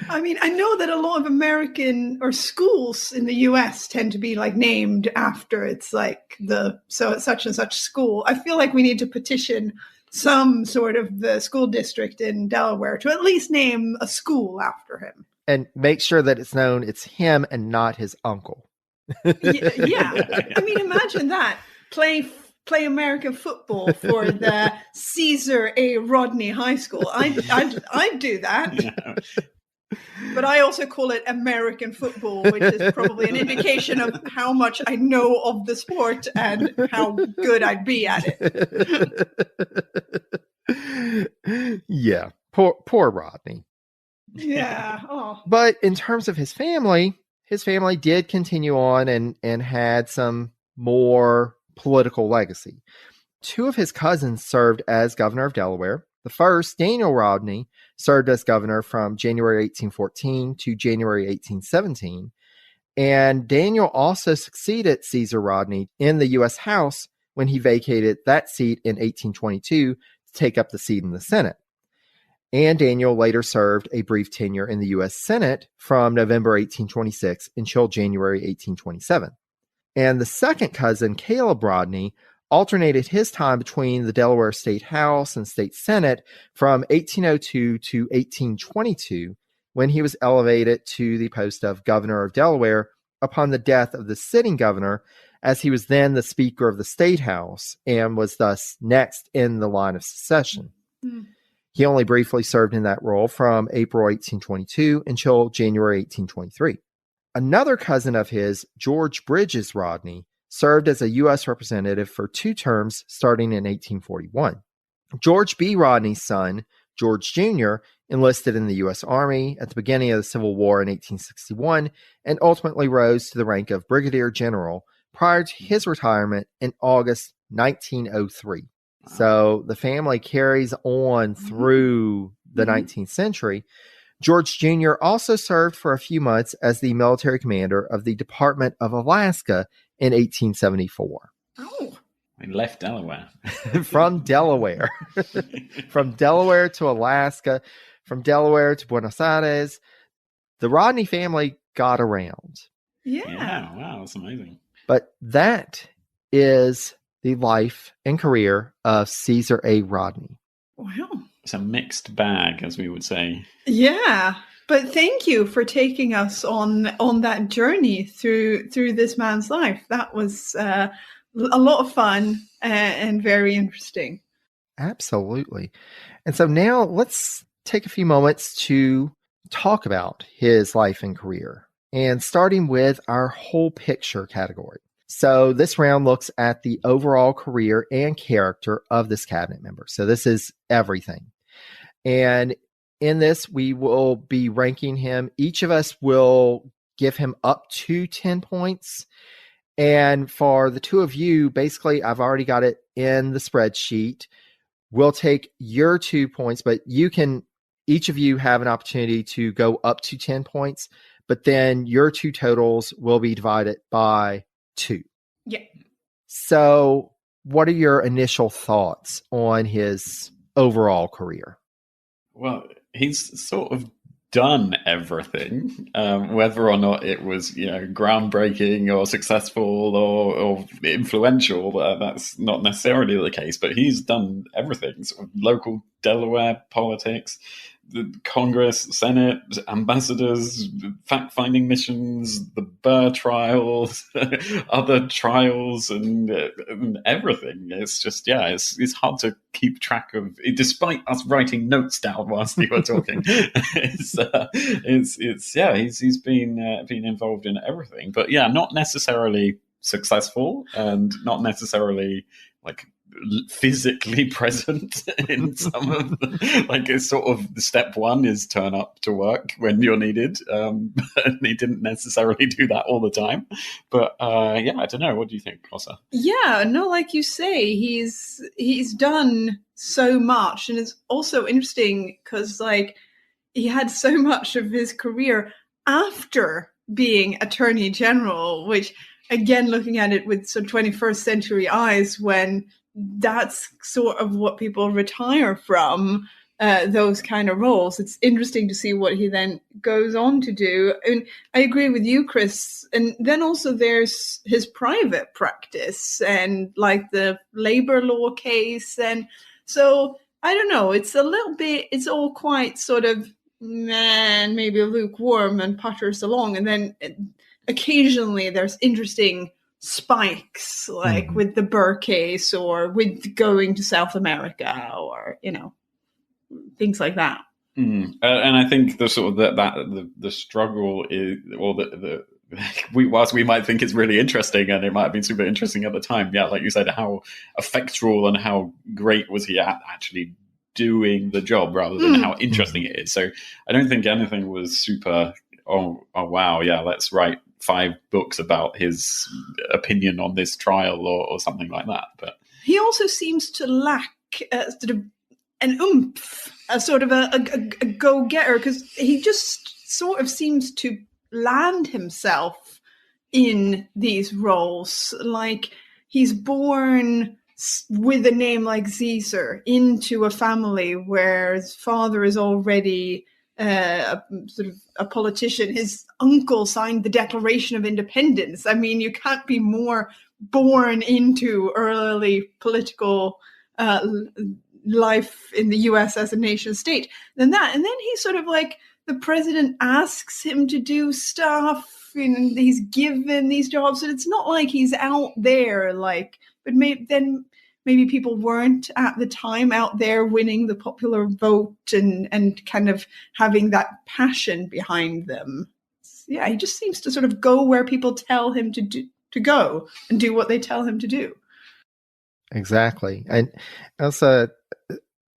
I mean, I know that a lot of American or schools in the U.S. tend to be named after it's such and such school. I feel like we need to petition some sort of the school district in Delaware to at least name a school after him. And make sure that it's known it's him and not his uncle. Yeah. I mean, imagine that. Play American football for the Caesar A. Rodney High School. I'd do that. Yeah. But I also call it American football, which is probably an indication of how much I know of the sport and how good I'd be at it. Yeah. Poor Rodney. Yeah. Oh. But in terms of his family did continue on and had some more political legacy. Two of his cousins served as governor of Delaware. The first, Daniel Rodney, served as governor from January 1814 to January 1817. And Daniel also succeeded Caesar Rodney in the U.S. House when he vacated that seat in 1822 to take up the seat in the Senate. And Daniel later served a brief tenure in the U.S. Senate from November 1826 until January 1827. And the second cousin, Caleb Rodney, alternated his time between the Delaware State House and State Senate from 1802 to 1822, when he was elevated to the post of governor of Delaware upon the death of the sitting governor, as he was then the Speaker of the State House and was thus next in the line of succession. Mm. He only briefly served in that role from April 1822 until January 1823. Another cousin of his, George Bridges Rodney, served as a U.S. representative for 2 terms starting in 1841. George B. Rodney's son, George Jr., enlisted in the U.S. Army at the beginning of the Civil War in 1861 and ultimately rose to the rank of brigadier general prior to his retirement in August 1903. Wow. So the family carries on through the 19th century. George Jr. also served for a few months as the military commander of the Department of Alaska in 1874. Oh. He left Delaware. From Delaware. From Delaware to Alaska, from Delaware to Buenos Aires. The Rodney family got around. Yeah. Wow, that's amazing. But that is the life and career of Caesar A. Rodney. Wow. It's a mixed bag, as we would say. Yeah. But thank you for taking us on that journey through this man's life. That was a lot of fun and very interesting. Absolutely. And so now let's take a few moments to talk about his life and career, and starting with our whole picture category. So this round looks at the overall career and character of this cabinet member. So this is everything. And in this, we will be ranking him. Each of us will give him up to 10 points. And for the two of you, basically, I've already got it in the spreadsheet. We'll take your 2 points, but each of you have an opportunity to go up to 10 points, but then your 2 totals will be divided by 2. Yeah. So what are your initial thoughts on his overall career? Well, he's sort of done everything, whether or not it was, groundbreaking or successful or influential. That's not necessarily the case, but he's done everything. Sort of local Delaware politics, the Congress, Senate, ambassadors, fact-finding missions, the Burr trials, other trials, and everything. It's just, it's hard to keep track of, despite us writing notes down whilst you were talking. He's been involved in everything, but not necessarily successful and not necessarily like physically present in some of the, it's sort of step one is turn up to work when you're needed. But he didn't necessarily do that all the time. But I don't know. What do you think, Rosa? Yeah, no, like you say, he's done so much, and it's also interesting because he had so much of his career after being Attorney General, which again, looking at it with some 21st century eyes, when that's sort of what people retire from, those kind of roles. It's interesting to see what he then goes on to do. And I agree with you, Chris. And then also there's his private practice and the labor law case. And so, I don't know, it's all quite sort of man, maybe lukewarm and putters along. And then occasionally there's interesting spikes, like with the Burr case or with going to South America or, things like that. And I think the sort of the struggle is, or whilst we might think it's really interesting, and it might have been super interesting at the time, like you said, how effectual and how great was he at actually doing the job rather than how interesting it is. So I don't think anything was super, oh wow, let's write 5 books about his opinion on this trial or something like that. But he also seems to lack sort of an oomph, a sort of a go-getter, because he just sort of seems to land himself in these roles. Like, he's born with a name like Caesar into a family where his father is already sort of a politician. His uncle signed the Declaration of Independence. I mean, you can't be more born into early political life in the US as a nation state than that. And then he's sort of like, the president asks him to do stuff and he's given these jobs, and it's not like he's out there but maybe people weren't at the time out there winning the popular vote and kind of having that passion behind them. Yeah, he just seems to sort of go where people tell him to go and do what they tell him to do. Exactly. And also,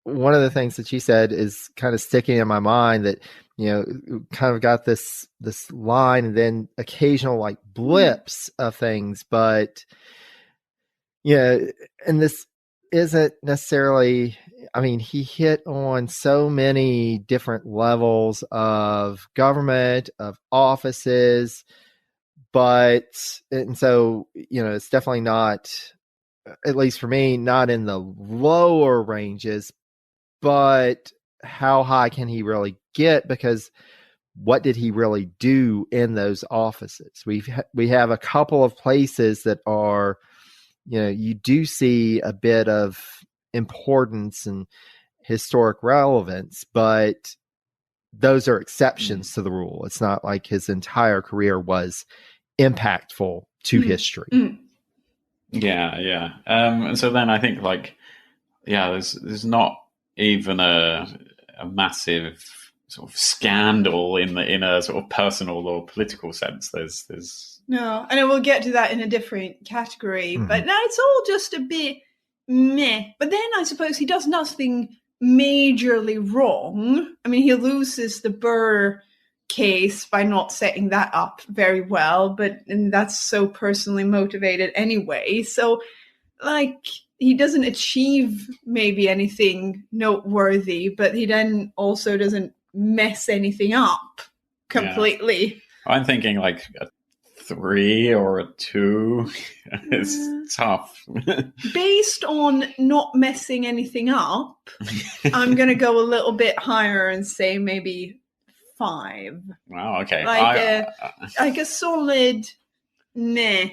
one of the things that you said is kind of sticking in my mind, that, kind of got this line and then occasional like blips of things, but and this isn't necessarily, I mean, he hit on so many different levels of government, of offices, and so, it's definitely not, at least for me, not in the lower ranges, but how high can he really get? Because what did he really do in those offices? We have a couple of places that are, you do see a bit of importance and historic relevance, but those are exceptions to the rule. It's not like his entire career was impactful to history. Yeah. And so then I think there's not even a massive sort of scandal in a sort of personal or political sense. There's no, and we'll get to that in a different category. But now it's all just a bit meh. But then I suppose he does nothing majorly wrong. I mean, he loses the Burr case by not setting that up very well, and that's so personally motivated anyway. So, he doesn't achieve maybe anything noteworthy, but he then also doesn't mess anything up completely. Yeah. I'm thinking like a 3 or a 2 is tough. Based on not messing anything up, I'm going to go a little bit higher and say maybe 5. Wow, okay. Like a solid meh.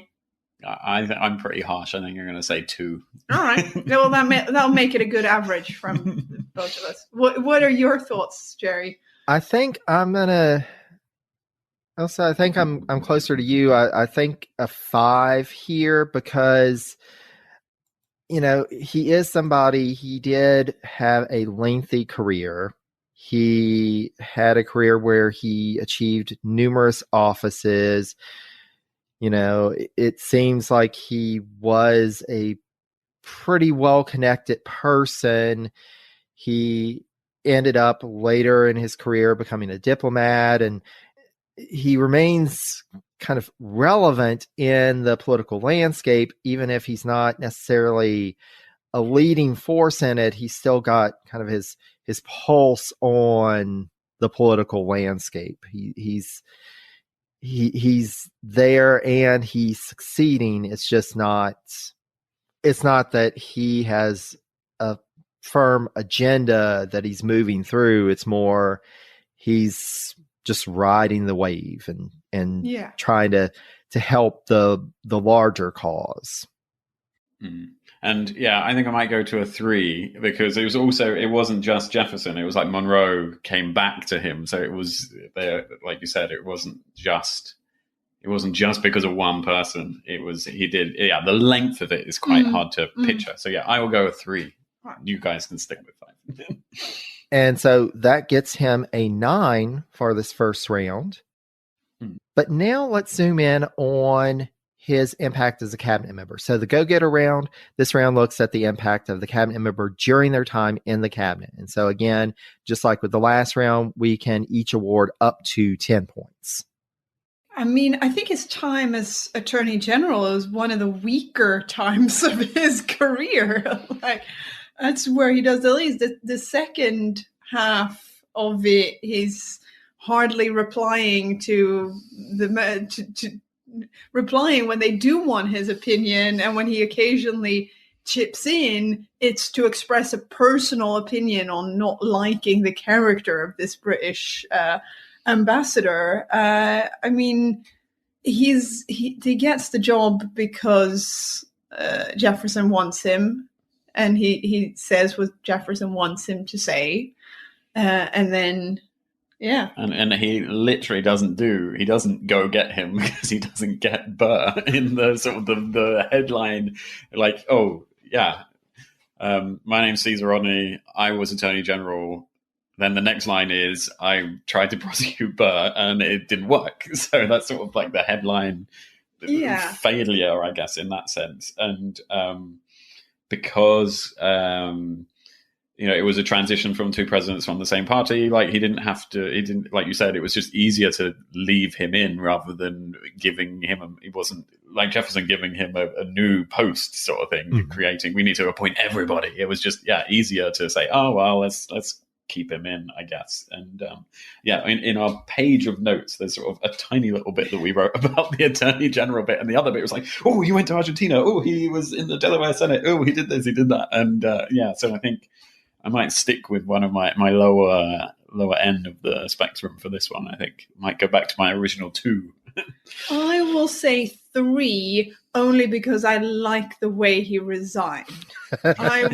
I'm pretty harsh. I think you're going to say 2. All right. Well, that'll make it a good average from both of us. What are your thoughts, Jerry? I think I'm gonna. Also, I think I'm closer to you. I think a 5 here, because he is somebody. He did have a lengthy career. He had a career where he achieved numerous offices. It seems like he was a pretty well-connected person. He ended up later in his career becoming a diplomat, and he remains kind of relevant in the political landscape, even if he's not necessarily a leading force in it. He's still got kind of his pulse on the political landscape. He's there and he's succeeding. It's not that he has a firm agenda that he's moving through. It's more he's just riding the wave and trying to help the larger cause. And yeah, I think I might go to a 3 because it wasn't just Jefferson. It was like Monroe came back to him. So it was there, like you said, it wasn't just because of one person. The length of it is quite hard to picture. So yeah, I will go with 3. You guys can stick with 5. And so that gets him a 9 for this first round. But now let's zoom in on his impact as a cabinet member. So the go-getter round, this round looks at the impact of the cabinet member during their time in the cabinet. And so again, just like with the last round, we can each award up to 10 points. I mean, I think his time as Attorney General is one of the weaker times of his career. Like, that's where he does the least. The second half of it, he's hardly replying to replying when they do want his opinion, and when he occasionally chips in, it's to express a personal opinion on not liking the character of this British ambassador. I mean, he gets the job because Jefferson wants him, and he says what Jefferson wants him to say, and then yeah, and he literally doesn't go get him because he doesn't get Burr in the sort of the headline, like, oh yeah, my name's Caesar Rodney, I was Attorney General. Then the next line is, I tried to prosecute Burr and it didn't work. So that's sort of like the headline failure, I guess, in that sense. And because, it was a transition from 2 presidents from the same party, like he didn't, like you said, it was just easier to leave him in rather than giving him, it wasn't like Jefferson giving him a new post sort of thing, creating, we need to appoint everybody. It was just, easier to say, oh, well, let's keep him in, I guess. And in our page of notes, there's sort of a tiny little bit that we wrote about the Attorney General bit, and the other bit was like, oh, he went to Argentina, oh, he was in the Delaware Senate, oh, he did this, he did that. And so I think I might stick with one of my lower end of the spectrum for this one. I think I might go back to my original 2. I will say 3, only because I like the way he resigned. I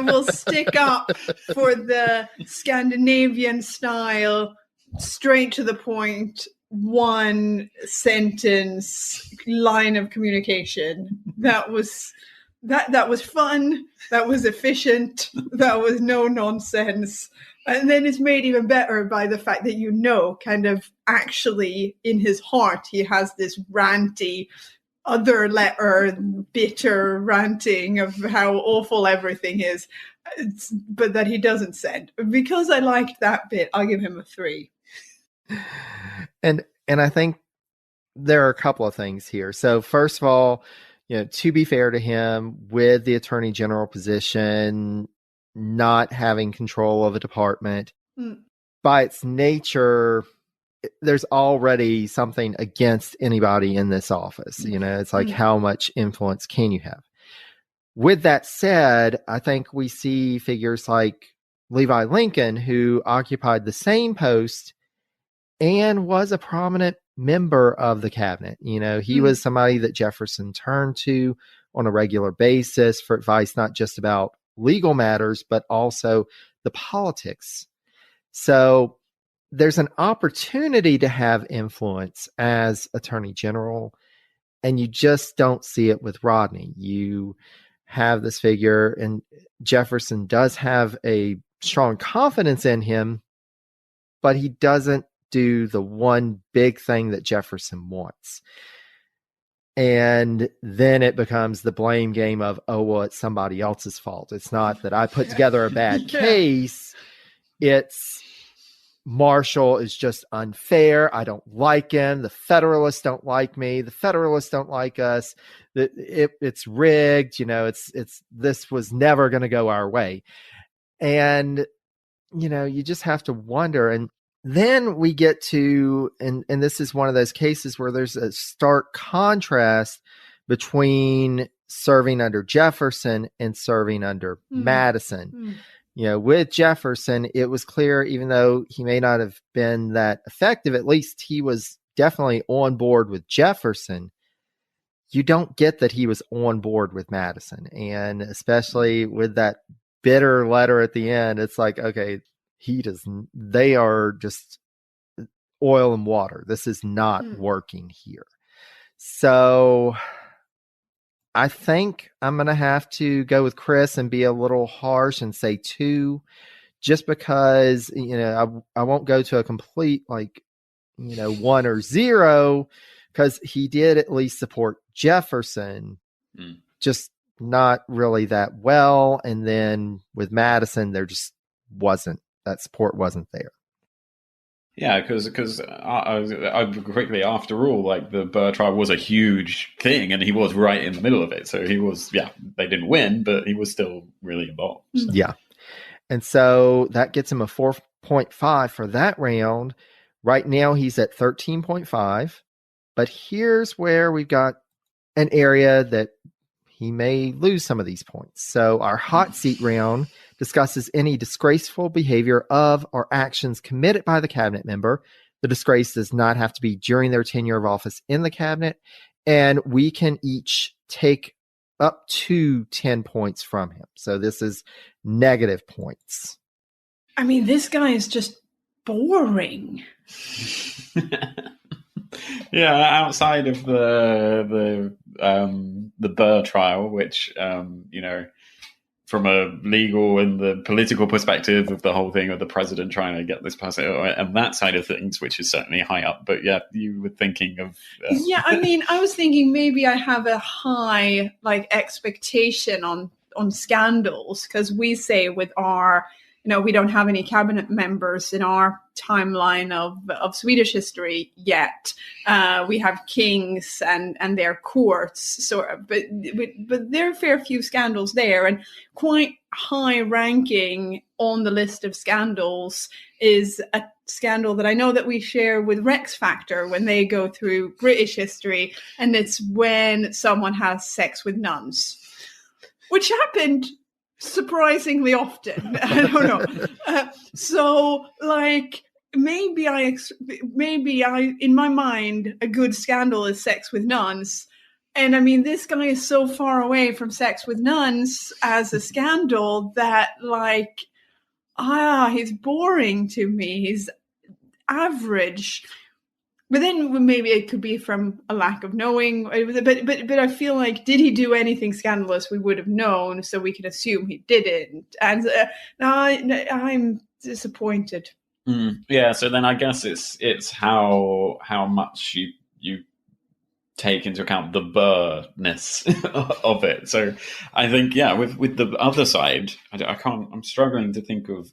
will stick up for the Scandinavian style, straight to the point, 1 sentence line of communication. That was fun. That was efficient. That was no nonsense. And then it's made even better by the fact that, kind of actually in his heart, he has this ranty other letter, bitter ranting of how awful everything is, but that he doesn't send. Because I liked that bit, I'll give him a 3. And I think there are a couple of things here. So first of all, to be fair to him, with the Attorney General position, not having control of a department, by its nature, there's already something against anybody in this office. It's like, how much influence can you have? With that said, I think we see figures like Levi Lincoln, who occupied the same post and was a prominent member of the cabinet. He was somebody that Jefferson turned to on a regular basis for advice, not just about legal matters, but also the politics. So there's an opportunity to have influence as Attorney General, and you just don't see it with Rodney. You have this figure, and Jefferson does have a strong confidence in him, but he doesn't do the one big thing that Jefferson wants. And then it becomes the blame game of, oh, well, it's somebody else's fault. It's not that I put together a bad case. It's Marshall is just unfair. I don't like him. The Federalists don't like me. The Federalists don't like us. It's rigged. It's this was never going to go our way. And, you just have to wonder. And then we get to, and this is one of those cases where there's a stark contrast between serving under Jefferson and serving under Madison. With Jefferson, it was clear, even though he may not have been that effective, at least he was definitely on board with Jefferson. you don't get that he was on board with Madison. And especially with that bitter letter at the end, it's like, okay, they are just oil and water. This is not working here. So I think I'm going to have to go with Chris and be a little harsh and say 2, just because, I won't go to a complete 1 or 0, because he did at least support Jefferson, just not really that well. And then with Madison, there just that support wasn't there. Yeah, because quickly, after all, the Burr trial was a huge thing, and he was right in the middle of it. So he was, they didn't win, but he was still really involved. So. Yeah. And so that gets him a 4.5 for that round. Right now, he's at 13.5. But here's where we've got an area that he may lose some of these points. So our hot seat round discusses any disgraceful behavior of or actions committed by the cabinet member. The disgrace does not have to be during their tenure of office in the cabinet. And we can each take up to 10 points from him. So this is negative points. I mean, this guy is just boring. Yeah, outside of the Burr trial, which from a legal and the political perspective of the whole thing of the president trying to get this person and that side of things, which is certainly high up. But yeah, you were thinking of yeah, I mean, I was thinking maybe I have a high expectation on scandals, because we say with our we don't have any cabinet members in our timeline of Swedish history yet. We have kings and their courts, but there are a fair few scandals there, and quite high ranking on the list of scandals is a scandal that I know that we share with Rex Factor when they go through British history, and it's when someone has sex with nuns, which happened surprisingly often. I don't know. So maybe I in my mind, a good scandal is sex with nuns. And I mean, this guy is so far away from sex with nuns as a scandal that he's boring to me. He's average. But then maybe it could be from a lack of knowing. But I feel like, did he do anything scandalous? We would have known, so we can assume he didn't. And I'm disappointed. Yeah. So then I guess it's how much you take into account the Burr-ness of it. So I think with the other side, I'm struggling to think of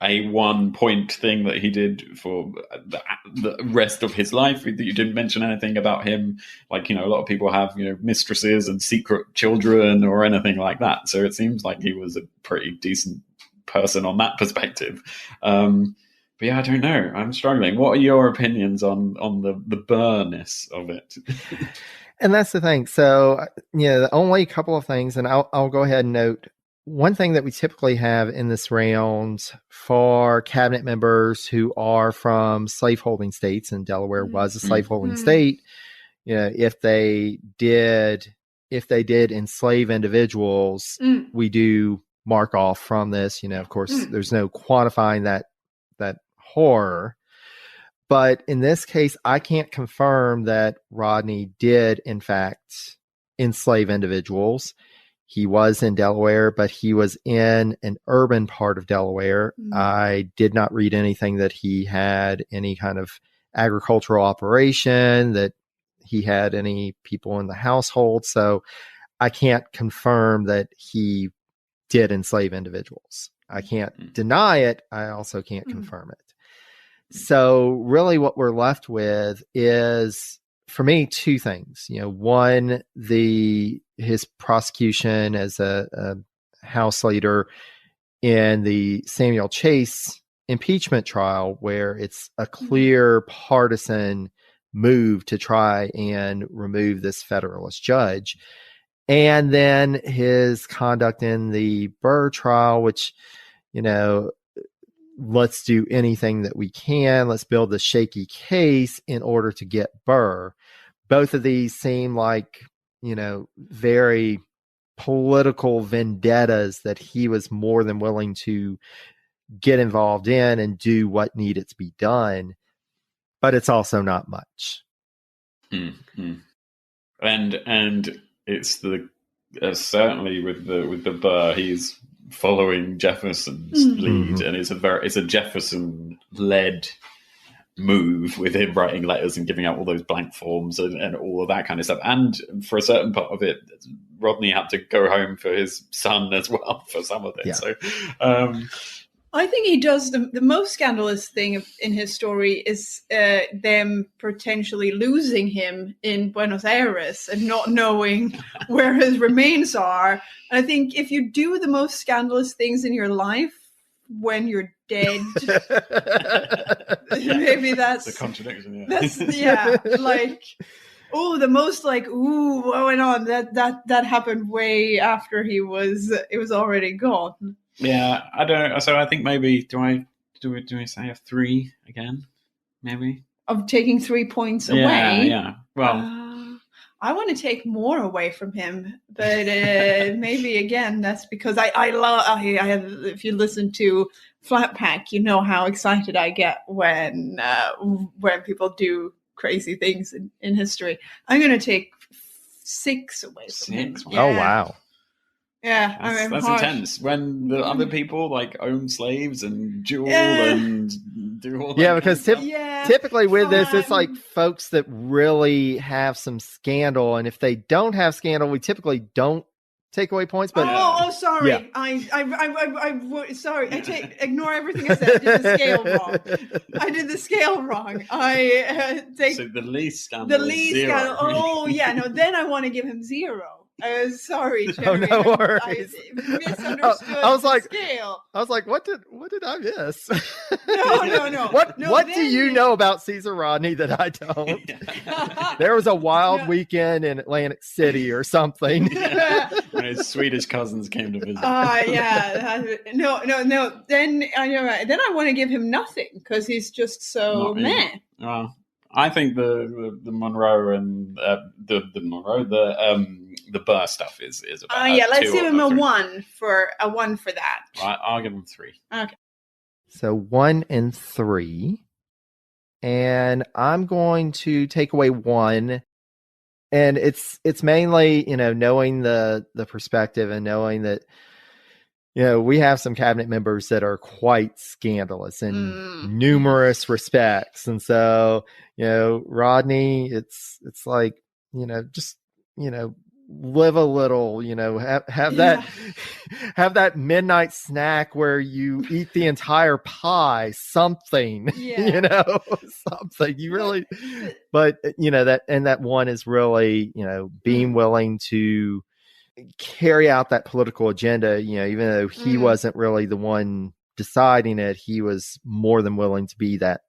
a 1 point thing that he did for the rest of his life. You didn't mention anything about him, a lot of people have, mistresses and secret children or anything like that. So it seems like he was a pretty decent person on that perspective. But yeah, I don't know. I'm struggling. What are your opinions on the Burr-ness of it? And that's the thing. So, only a couple of things, and I'll go ahead and note. One thing that we typically have in this round for cabinet members who are from slaveholding states, and Delaware was a slaveholding state, if they did enslave individuals, we do mark off from this. Of course, there's no quantifying that horror. But in this case, I can't confirm that Rodney did, in fact, enslave individuals. He was in Delaware, but he was in an urban part of Delaware. I did not read anything that he had any kind of agricultural operation, that he had any people in the household. So I can't confirm that he did enslave individuals. I can't deny it. I also can't confirm it. So really what we're left with is, for me, 2 things. One, his prosecution as a House leader in the Samuel Chase impeachment trial, where it's a clear partisan move to try and remove this Federalist judge. And then his conduct in the Burr trial, which, let's do anything that we can. Let's build a shaky case in order to get Burr. both of these seem like, very political vendettas that he was more than willing to get involved in and do what needed to be done. But it's also not much. Mm-hmm. And it's the certainly with the Burr, he's following Jefferson's lead, and it's a Jefferson led move with him writing letters and giving out all those blank forms and all of that kind of stuff. And for a certain part of it, Rodney had to go home for his son as well for some of it. Yeah. So I think he does the most scandalous thing in his story is them potentially losing him in Buenos Aires and not knowing where his remains are. And I think if you do the most scandalous things in your life when you're dead, maybe that's the contradiction. Yeah. That's like, oh, the most like, ooh, what went on? That happened way after it was already gone. Yeah, I don't. So I think maybe do we say a 3 again? Maybe of taking 3 points away. Yeah. Well, I want to take more away from him, but maybe again that's because I love. I have. If you listen to Flat Pack, you know how excited I get when people do crazy things in history. I'm going to take 6 away from him. Yeah. Oh wow. Yeah, that's intense. When the other people like own slaves and duel and do all that. Yeah, because typically with this, it's like folks that really have some scandal, and if they don't have scandal, we typically don't take away points. But sorry, yeah. I sorry. Ignore everything I said. I did the scale wrong. I take so the least scandal. The least scandal. Oh yeah, no. Then I want to give him 0. Sorry, Jerry. No worries. I misunderstood. I was like, scale. I was like, what did I miss? No. What do you know about Caesar Rodney that I don't? There was a wild weekend in Atlantic City or something. When his Swedish cousins came to visit. No. Then I want to give him nothing because he's just so meh. I think the Monroe and the Burr stuff is about. Let's give him a 1 for that. I'll give him 3. Okay. So 1 and 3, and I'm going to take away 1, and it's mainly knowing the perspective and knowing that we have some cabinet members that are quite scandalous in numerous respects, and so Rodney, it's like just live a little, have that midnight snack where you eat the entire pie, something, something you really, but that 1 is really, being willing to carry out that political agenda, even though he wasn't really the one deciding it, he was more than willing to be that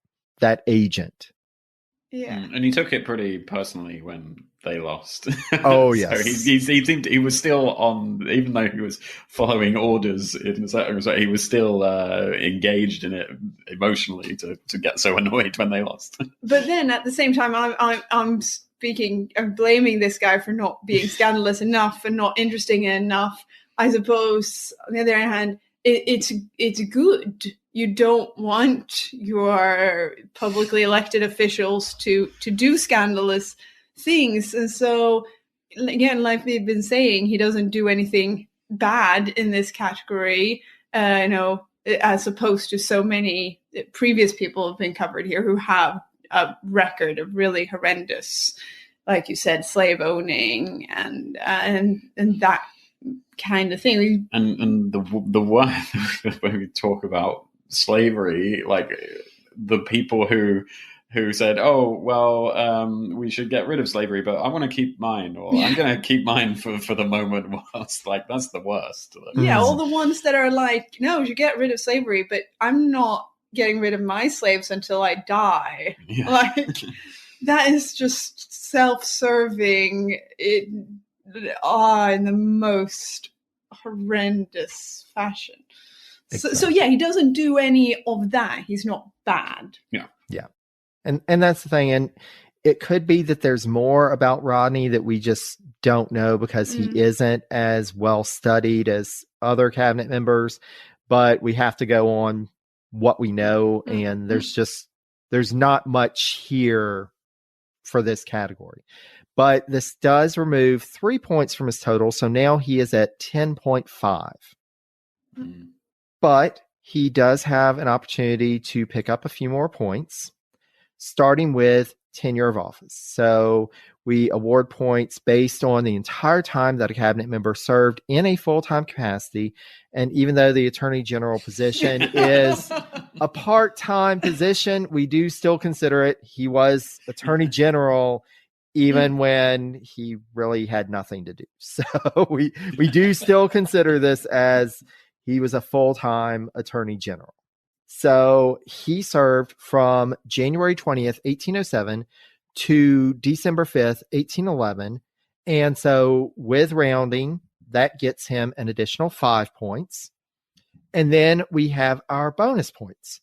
agent. Yeah. And he took it pretty personally when they lost. Oh, yes. So he was still on, even though he was following orders in a certain respect, he was still engaged in it emotionally to get so annoyed when they lost. But then at the same time, I'm blaming this guy for not being scandalous enough and not interesting enough. I suppose, on the other hand, it's good. You don't want your publicly elected officials to do scandalous things. And so, again, like we've been saying, he doesn't do anything bad in this category, as opposed to so many previous people have been covered here who have a record of really horrendous, like you said, slave owning and that kind of thing. And the one when we talk about slavery, like the people who said, "Oh, well, we should get rid of slavery, but I want to keep mine, or I'm going to keep mine for the moment." Whilst, like, that's the worst. Yeah, all the ones that are like, "No, you get rid of slavery, but I'm not getting rid of my slaves until I die." Yeah. Like, that is just self-serving in the most horrendous fashion. Exactly. So yeah, he doesn't do any of that. He's not bad. Yeah. And that's the thing. And it could be that there's more about Rodney that we just don't know because he isn't as well studied as other cabinet members, but we have to go on what we know. And there's not much here for this category, but this does remove 3 points from his total. So now he is at 10.5, but he does have an opportunity to pick up a few more points, starting with tenure of office. So we award points based on the entire time that a cabinet member served in a full-time capacity. And even though the Attorney General position is a part-time position, we do still consider it. He was Attorney General even when he really had nothing to do. So we do still consider this as he was a full-time Attorney General. So he served from January 20th, 1807 to December 5th, 1811. And so with rounding, that gets him an additional 5 points. And then we have our bonus points.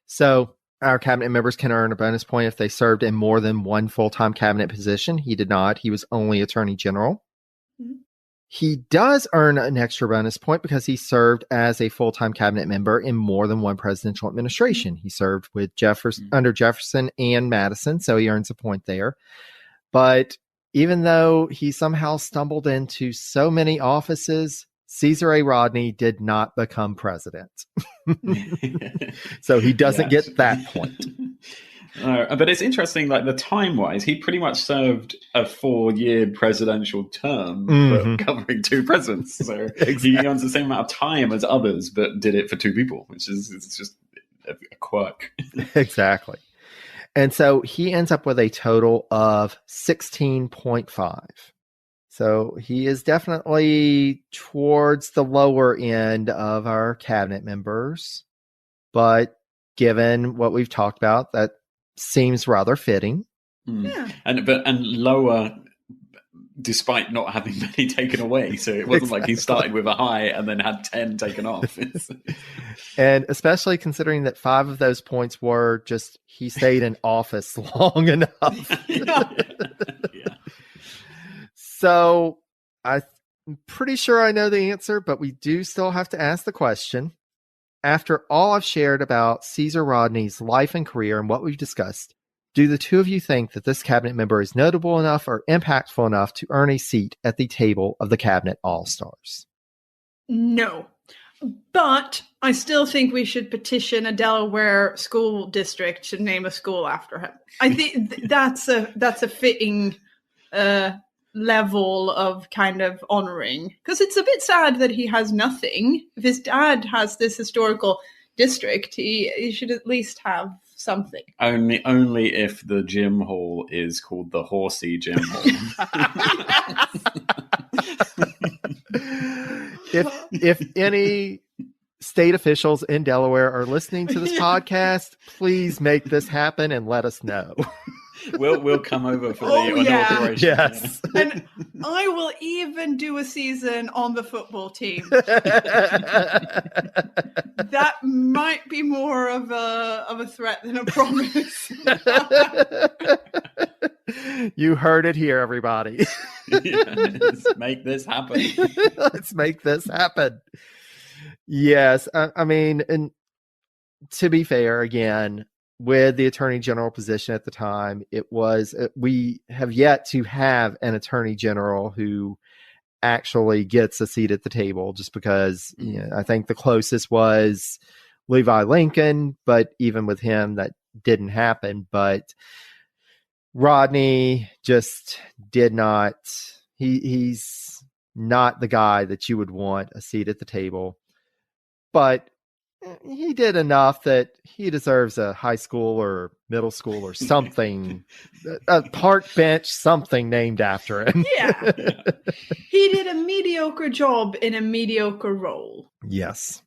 So our cabinet members can earn a bonus point if they served in more than one full-time cabinet position. He did not. He was only Attorney General. He does earn an extra bonus point because he served as a full-time cabinet member in more than one presidential administration. He served with under Jefferson and Madison, so he earns a point there. But even though he somehow stumbled into so many offices, Caesar A. Rodney did not become president. So he doesn't get that point. But it's interesting, like the time-wise, he pretty much served a 4-year presidential term, but covering 2 presidents. So he earns the same amount of time as others, but did it for 2 people, which is just a quirk. Exactly. And so he ends up with a total of 16.5. So he is definitely towards the lower end of our cabinet members, but given what we've talked about, that seems rather fitting. Yeah. And lower despite not having many taken away. So it wasn't like he started with a high and then had 10 taken off. And especially considering that 5 of those points were just he stayed in office long enough. Yeah. So I'm pretty sure I know the answer, but we do still have to ask the question. After all I've shared about Caesar Rodney's life and career and what we've discussed, do the two of you think that this cabinet member is notable enough or impactful enough to earn a seat at the table of the Cabinet All-Stars? No. But I still think we should petition a Delaware school district to name a school after him. I think that's a fitting level of kind of honoring, because it's a bit sad that he has nothing. If his dad has this historical district, he should at least have something. Only if the gym hall is called the Horsey Gym Hall. If any state officials in Delaware are listening to this podcast, please make this happen and let us know. We'll come over for the inauguration. Yes. And I will even do a season on the football team. That might be more of a threat than a promise. You heard it here, everybody. Let's make this happen. Let's make this happen. Yes. I mean, and to be fair, again, with the Attorney General position at the time, we have yet to have an Attorney General who actually gets a seat at the table, just because I think the closest was Levi Lincoln, but even with him, that didn't happen. But Rodney just did not, he's not the guy that you would want a seat at the table. But he did enough that he deserves a high school or middle school or something, a park bench, something named after him. Yeah. He did a mediocre job in a mediocre role. Yes.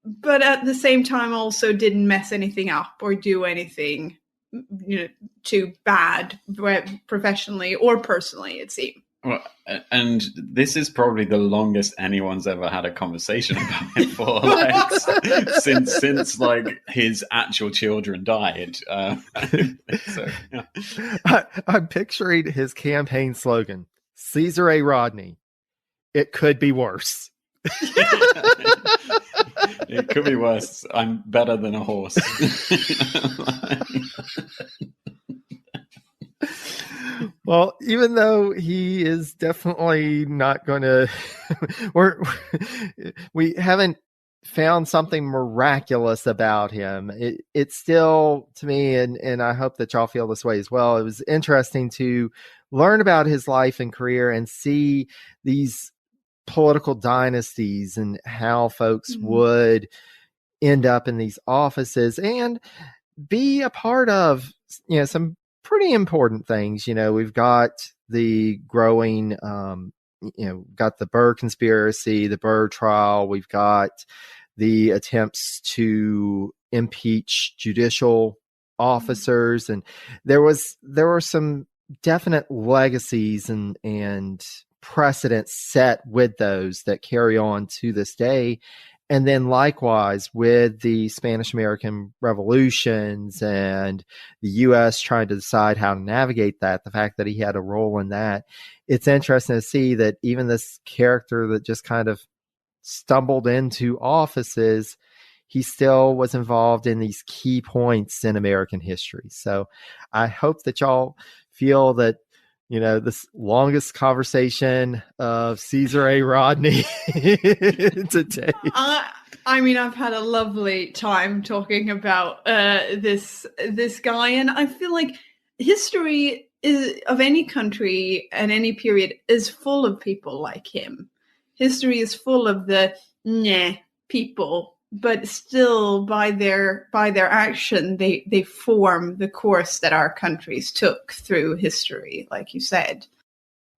But at the same time also didn't mess anything up or do anything too bad, professionally or personally, it seemed. Well, and this is probably the longest anyone's ever had a conversation about it for, like, since like his actual children died. So, yeah. I'm picturing his campaign slogan: Caesar A. Rodney. It could be worse. It could be worse. I'm better than a horse. Well, even though he is definitely not going to, we haven't found something miraculous about him. It's still, to me, and I hope that y'all feel this way as well, it was interesting to learn about his life and career and see these political dynasties and how folks would end up in these offices and be a part of, some pretty important things. We've got the growing, got the Burr conspiracy, the Burr trial. We've got the attempts to impeach judicial officers. And there were some definite legacies and precedents set with those that carry on to this day. And then likewise with the Spanish-American revolutions and the U.S. trying to decide how to navigate that, the fact that he had a role in that, it's interesting to see that even this character that just kind of stumbled into offices, he still was involved in these key points in American history. So I hope that y'all feel that, this longest conversation of Caesar A. Rodney today. I've had a lovely time talking about this guy, and I feel like history of any country and any period is full of people like him. History is full of the people, but still by their action, they form the course that our countries took through history, like you said.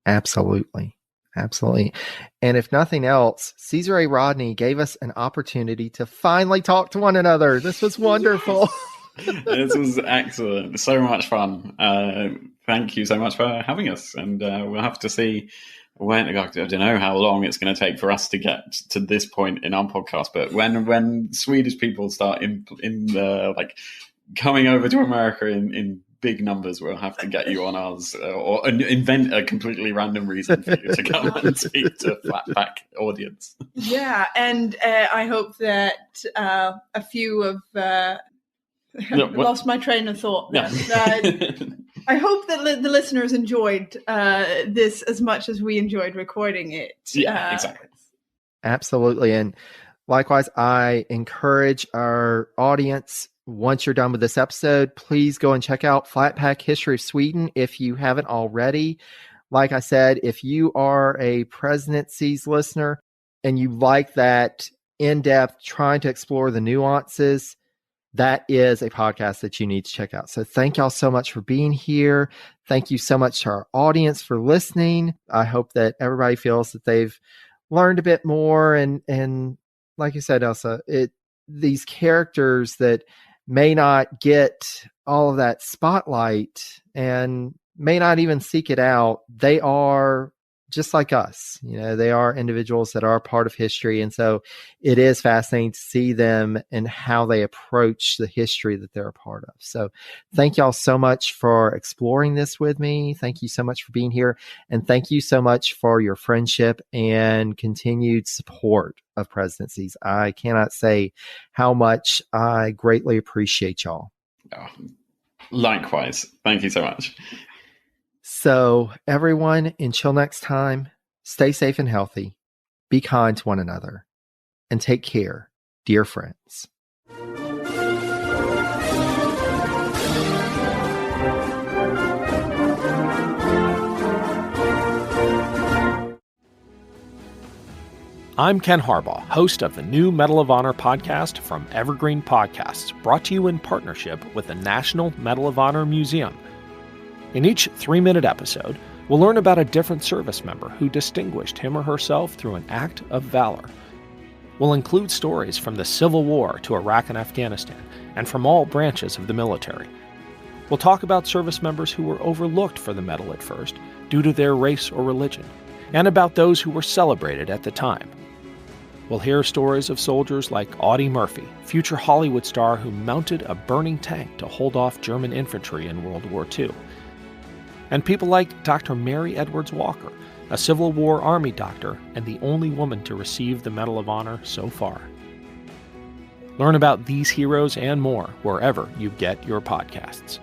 Absolutely. And if nothing else, Caesar A. Rodney gave us an opportunity to finally talk to one another. This was wonderful. Yes. This was excellent. So much fun. Thank you so much for having us. And we'll have to see I don't know how long it's going to take for us to get to this point in our podcast, but when Swedish people start in coming over to America in big numbers, we'll have to get you on ours or invent a completely random reason for you to come and speak to a flatback audience. Yeah, and I hope that a few of lost my train of thought. Yeah. I hope that the listeners enjoyed this as much as we enjoyed recording it. Yeah, exactly. Absolutely. And likewise, I encourage our audience, once you're done with this episode, please go and check out Flatpack History of Sweden if you haven't already. Like I said, if you are a presidencies listener and you like that in-depth, trying to explore the nuances, that is a podcast that you need to check out. So thank y'all so much for being here. Thank you so much to our audience for listening. I hope that everybody feels that they've learned a bit more. And like you said, Elsa, these characters that may not get all of that spotlight and may not even seek it out, they are just like us. They are individuals that are part of history. And so it is fascinating to see them and how they approach the history that they're a part of. So thank y'all so much for exploring this with me. Thank you so much for being here. And thank you so much for your friendship and continued support of Presidencies. I cannot say how much I greatly appreciate y'all. Oh, likewise. Thank you so much. So everyone, until next time, stay safe and healthy, be kind to one another, and take care, dear friends. I'm Ken Harbaugh, host of the new Medal of Honor podcast from Evergreen Podcasts, brought to you in partnership with the National Medal of Honor Museum. In each 3-minute episode, we'll learn about a different service member who distinguished him or herself through an act of valor. We'll include stories from the Civil War to Iraq and Afghanistan, and from all branches of the military. We'll talk about service members who were overlooked for the medal at first, due to their race or religion, and about those who were celebrated at the time. We'll hear stories of soldiers like Audie Murphy, future Hollywood star who mounted a burning tank to hold off German infantry in World War II. And people like Dr. Mary Edwards Walker, a Civil War Army doctor and the only woman to receive the Medal of Honor so far. Learn about these heroes and more wherever you get your podcasts.